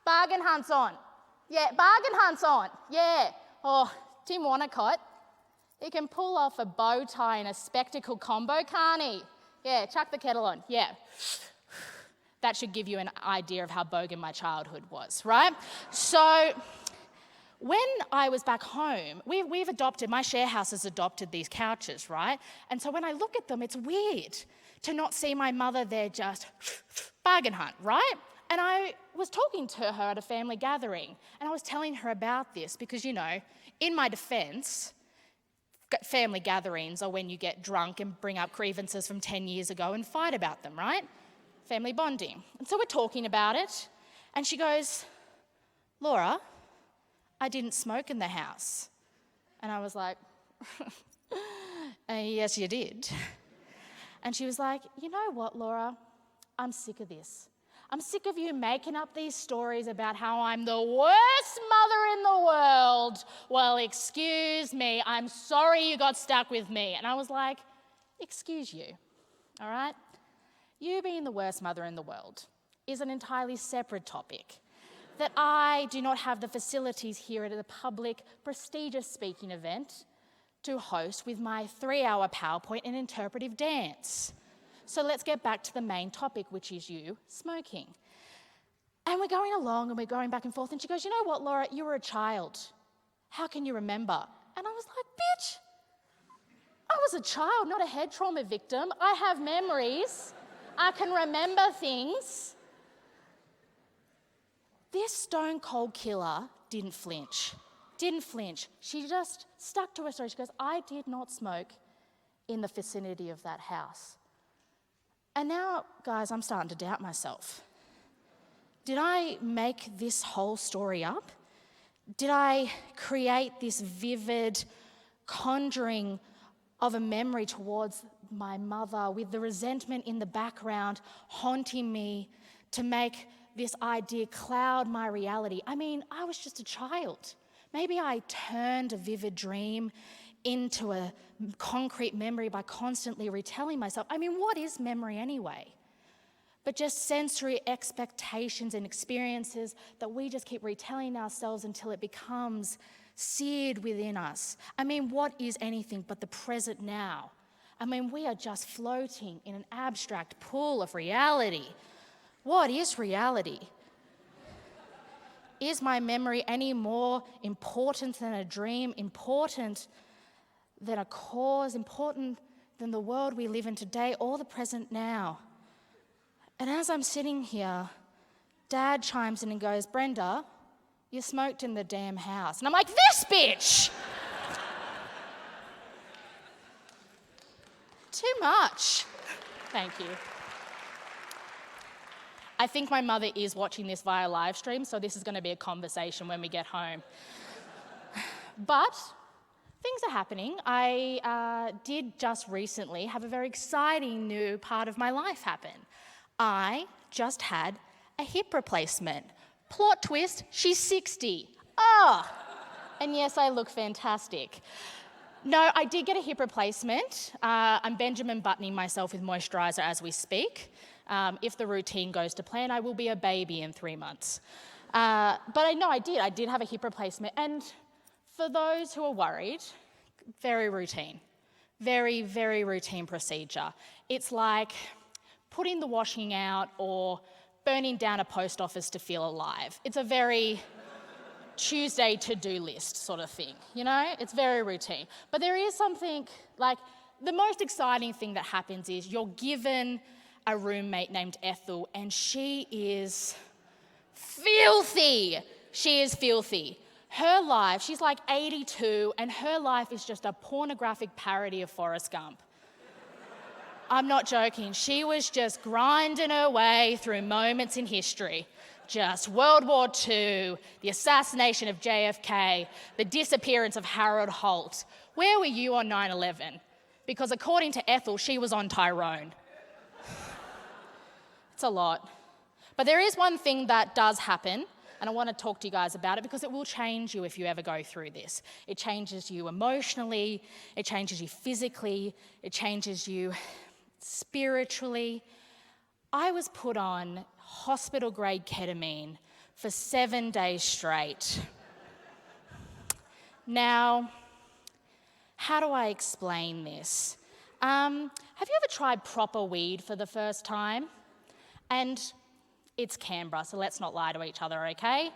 bargain hunt's on. Yeah, bargain hunt's on. Yeah. Oh, Tim Wanacott, he can pull off a bow tie and a spectacle combo, can't he? Yeah, chuck the kettle on. Yeah. That should give you an idea of how bogan my childhood was, right? So when I was back home, we've adopted, my share house has adopted these couches, right? And so when I look at them, it's weird to not see my mother there just bargain hunt, right? And I was talking to her at a family gathering, and I was telling her about this because, you know, in my defense, family gatherings are when you get drunk and bring up grievances from 10 years ago and fight about them, right? Family bonding. And so we're talking about it, and she goes, Laura, I didn't smoke in the house. And I was like, yes, you did. And she was like, you know what, Laura? I'm sick of this. I'm sick of you making up these stories about how I'm the worst mother in the world. Well, excuse me, I'm sorry you got stuck with me. And I was like, excuse you, all right? You being the worst mother in the world is an entirely separate topic that I do not have the facilities here at a public, prestigious speaking event to host with my 3-hour PowerPoint and interpretive dance. So let's get back to the main topic, which is you smoking. And we're going along and we're going back and forth, and she goes, you know what, Laura, you were a child. How can you remember? And I was like, bitch, I was a child, not a head trauma victim. I have memories. I can remember things. This stone cold killer didn't flinch. She just stuck to her story. She goes, I did not smoke in the vicinity of that house. And now, guys, I'm starting to doubt myself. Did I make this whole story up? Did I create this vivid conjuring of a memory towards my mother with the resentment in the background haunting me to make this idea cloud my reality? I mean, I was just a child. Maybe I turned a vivid dream into a concrete memory by constantly retelling myself. I mean, what is memory anyway? But just sensory expectations and experiences that we just keep retelling ourselves until it becomes seared within us. I mean, what is anything but the present now? I mean, we are just floating in an abstract pool of reality. What is reality? Is my memory any more important than a dream, important than a cause, important than the world we live in today or the present now? And as I'm sitting here, Dad chimes in and goes, Brenda, you smoked in the damn house. And I'm like, this bitch! Too much. Thank you. I think my mother is watching this via live stream, so this is going to be a conversation when we get home. But things are happening. I did just recently have a very exciting new part of my life happen. I just had a hip replacement. Plot twist, she's 60. And yes, I look fantastic. No, I did get a hip replacement. I'm Benjamin buttoning myself with moisturiser as we speak. If the routine goes to plan, I will be a baby in 3 months. But I did have a hip replacement. And for those who are worried, very routine. Very, very routine procedure. It's like putting the washing out or burning down a post office to feel alive. It's a very Tuesday to-do list sort of thing, you know? It's very routine. But there is something, like, the most exciting thing that happens is you're given a roommate named Ethel, and she is filthy. She is filthy. Her life, she's like 82, and her life is just a pornographic parody of Forrest Gump. I'm not joking. She was just grinding her way through moments in history. Just World War II, the assassination of JFK, the disappearance of Harold Holt. Where were you on 9/11? Because according to Ethel, she was on Tyrone. It's a lot. But there is one thing that does happen, and I want to talk to you guys about it because it will change you if you ever go through this. It changes you emotionally, it changes you physically, it changes you spiritually. I was put on hospital-grade ketamine for 7 days straight. Now, how do I explain this? Have you ever tried proper weed for the first time? And it's Canberra, so let's not lie to each other, okay?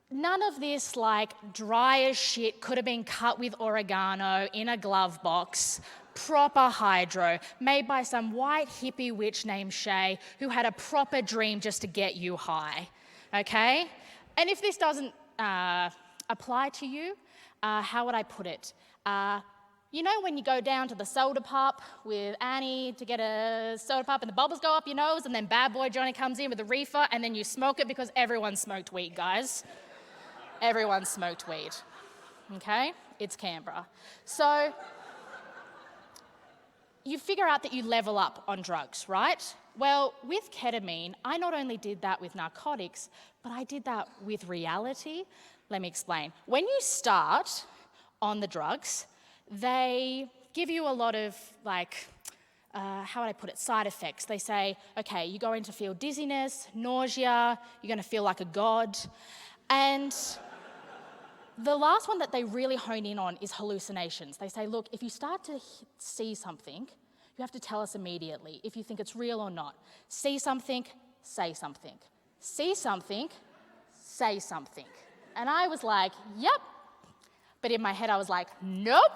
None of this, like, dry as shit, could have been cut with oregano in a glove box, proper hydro, made by some white hippie witch named Shay who had a proper dream just to get you high, okay? And if this doesn't apply to you, how would I put it? You know when you go down to the soda pop with Annie to get a soda pop and the bubbles go up your nose and then bad boy Johnny comes in with a reefer and then you smoke it because everyone smoked weed, guys. Everyone smoked weed, okay? It's Canberra. So you figure out that you level up on drugs, right? Well, with ketamine, I not only did that with narcotics, but I did that with reality. Let me explain. When you start on the drugs, they give you a lot of, like, how would I put it, side effects. They say, okay, you're going to feel dizziness, nausea, you're going to feel like a god. And the last one that they really hone in on is hallucinations. They say, look, if you start to see something, you have to tell us immediately if you think it's real or not. See something, say something. See something, say something. And I was like, yep. But in my head, I was like, nope.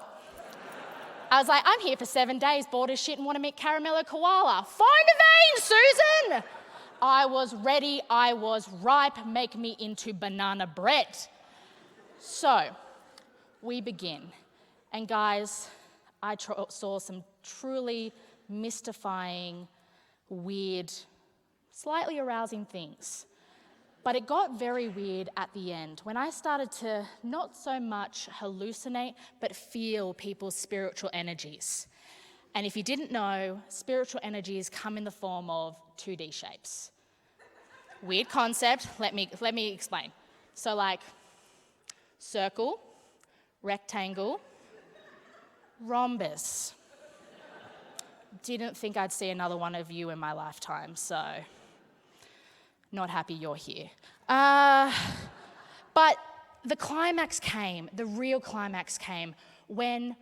I was like, I'm here for 7 days, bored as shit and want to meet Caramello Koala. Find a vein, Susan! I was ready, I was ripe, make me into banana bread. So, we begin. And guys, I saw some truly mystifying, weird, slightly arousing things. But it got very weird at the end when I started to not so much hallucinate, but feel people's spiritual energies. And if you didn't know, spiritual energies come in the form of 2D shapes. Weird concept, let me explain. So like circle, rectangle, rhombus. Didn't think I'd see another one of you in my lifetime, so not happy you're here. But the climax came, the real climax came when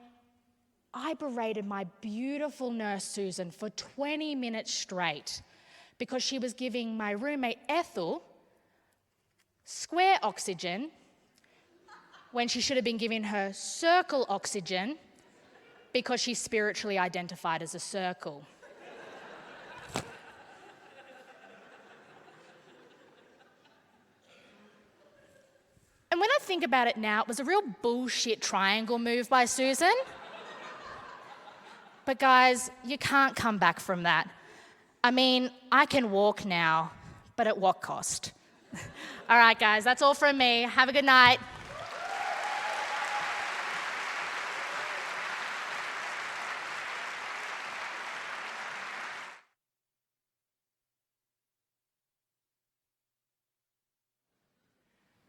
I berated my beautiful nurse Susan for 20 minutes straight because she was giving my roommate Ethel square oxygen when she should have been giving her circle oxygen because she spiritually identified as a circle. And when I think about it now, it was a real bullshit triangle move by Susan. But guys, you can't come back from that. I mean, I can walk now, but at what cost? All right, guys, that's all from me. Have a good night.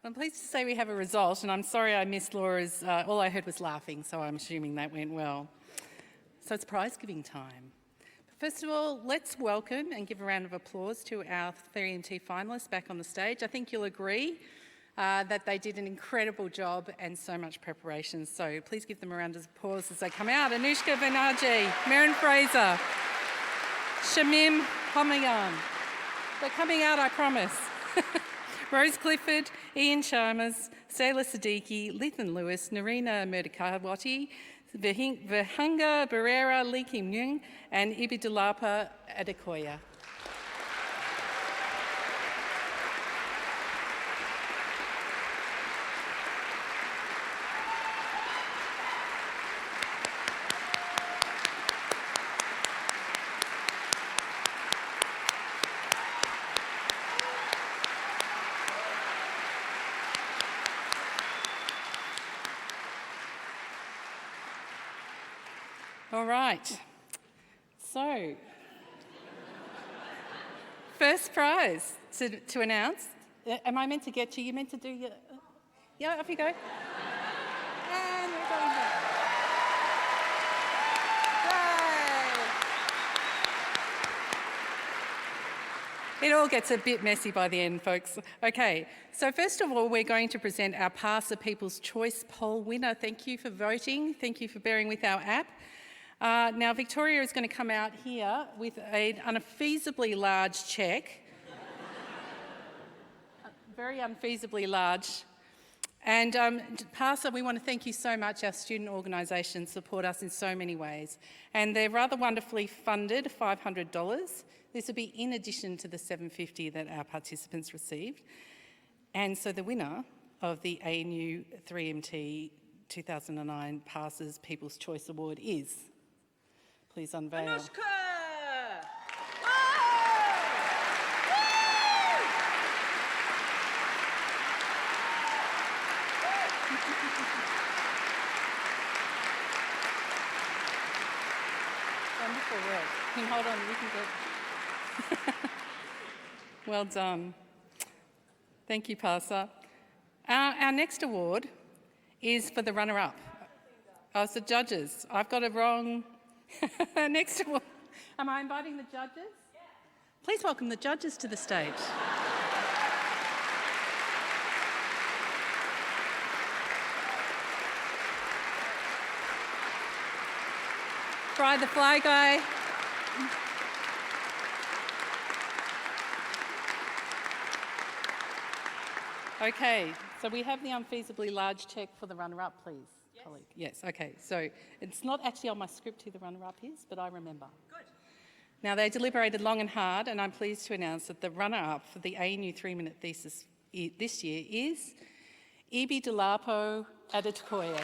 I'm pleased to say we have a result, and I'm sorry I missed Laura's, all I heard was laughing, so I'm assuming that went well. So it's prize-giving time. But first of all, let's welcome and give a round of applause to our 3MT finalists back on the stage. I think you'll agree that they did an incredible job and so much preparation. So please give them a round of applause as they come out. Anushka Banerjee, Meryn Fraser, Shamim Homayan. They're coming out, I promise. Rose Clifford, Ian Chalmers, Sayla Siddiqui, Lithan Lewis, Narina Murdakawati, Vihanga Barrera, Lee Kim Yung, and Ibidulapa Adekoya. All right, so first prize to announce. Am I meant to get to you? Meant to do your... Yeah, off you go. And we're going back. Yay! It all gets a bit messy by the end, folks. Okay, so first of all, we're going to present our PASA People's Choice Poll winner. Thank you for voting. Thank you for bearing with our app. Now, Victoria is going to come out here with an unfeasibly large cheque, very unfeasibly large. And PASA, we want to thank you so much. Our student organisations support us in so many ways. And they're rather wonderfully funded, $500. This will be in addition to the $750 that our participants received. And so the winner of the ANU 3MT 2009 PASA's People's Choice Award is... Please unveil. Anushka! Wonderful work. Hold on, you can go. Well done. Thank you, PASA. Our next award is for the runner-up. Oh, it's the judges. I've got it wrong. Next award. Am I inviting the judges? Yeah. Please welcome the judges to the stage. Fry the fly guy. Okay, so we have the unfeasibly large cheque for the runner-up, please. Yes. Colleague. Yes, okay, so it's not actually on my script who the runner-up is, but I remember. Good. Now, they deliberated long and hard, and I'm pleased to announce that the runner-up for the ANU 3-minute thesis this year is Ibi Delapo Adekoye.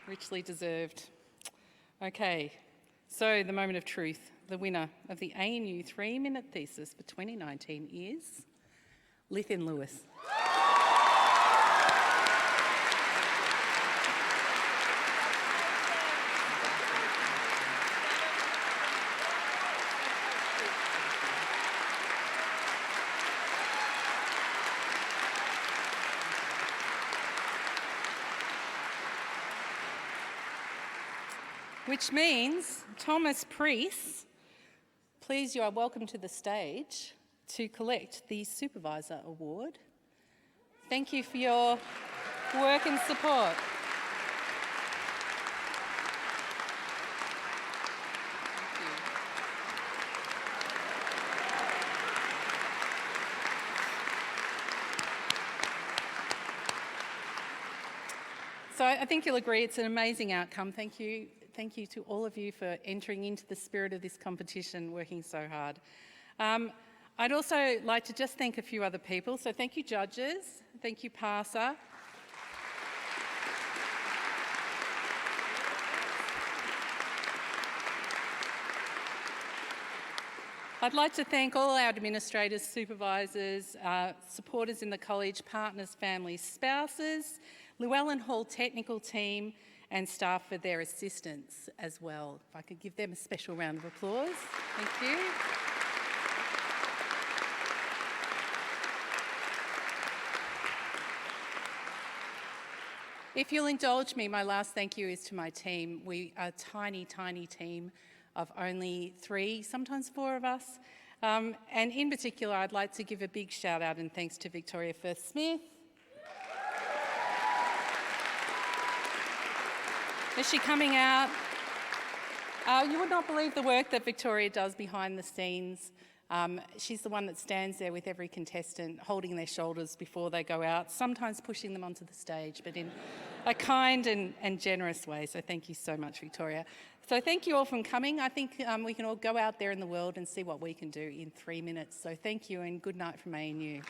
Richly deserved. Okay, so the moment of truth. The winner of the ANU 3-minute thesis for 2019 is Lithan Lewis. Which means, Thomas Priest, please, you are welcome to the stage to collect the Supervisor Award. Thank you for your work and support. So I think you'll agree it's an amazing outcome. Thank you. Thank you to all of you for entering into the spirit of this competition, working so hard. I'd also like to just thank a few other people. So thank you, judges. Thank you, PASA. I'd like to thank all our administrators, supervisors, supporters in the college, partners, families, spouses, Llewellyn Hall technical team and staff for their assistance as well. If I could give them a special round of applause. Thank you. If you'll indulge me, my last thank you is to my team. We are a tiny, tiny team of only 3, sometimes 4 of us. And in particular, I'd like to give a big shout out and thanks to Victoria Firth-Smith. Is she coming out? You would not believe the work that Victoria does behind the scenes. She's the one that stands there with every contestant, holding their shoulders before they go out, sometimes pushing them onto the stage, but in a kind and generous way. So thank you so much, Victoria. So thank you all for coming. I think we can all go out there in the world and see what we can do in 3 minutes. So thank you and good night from ANU.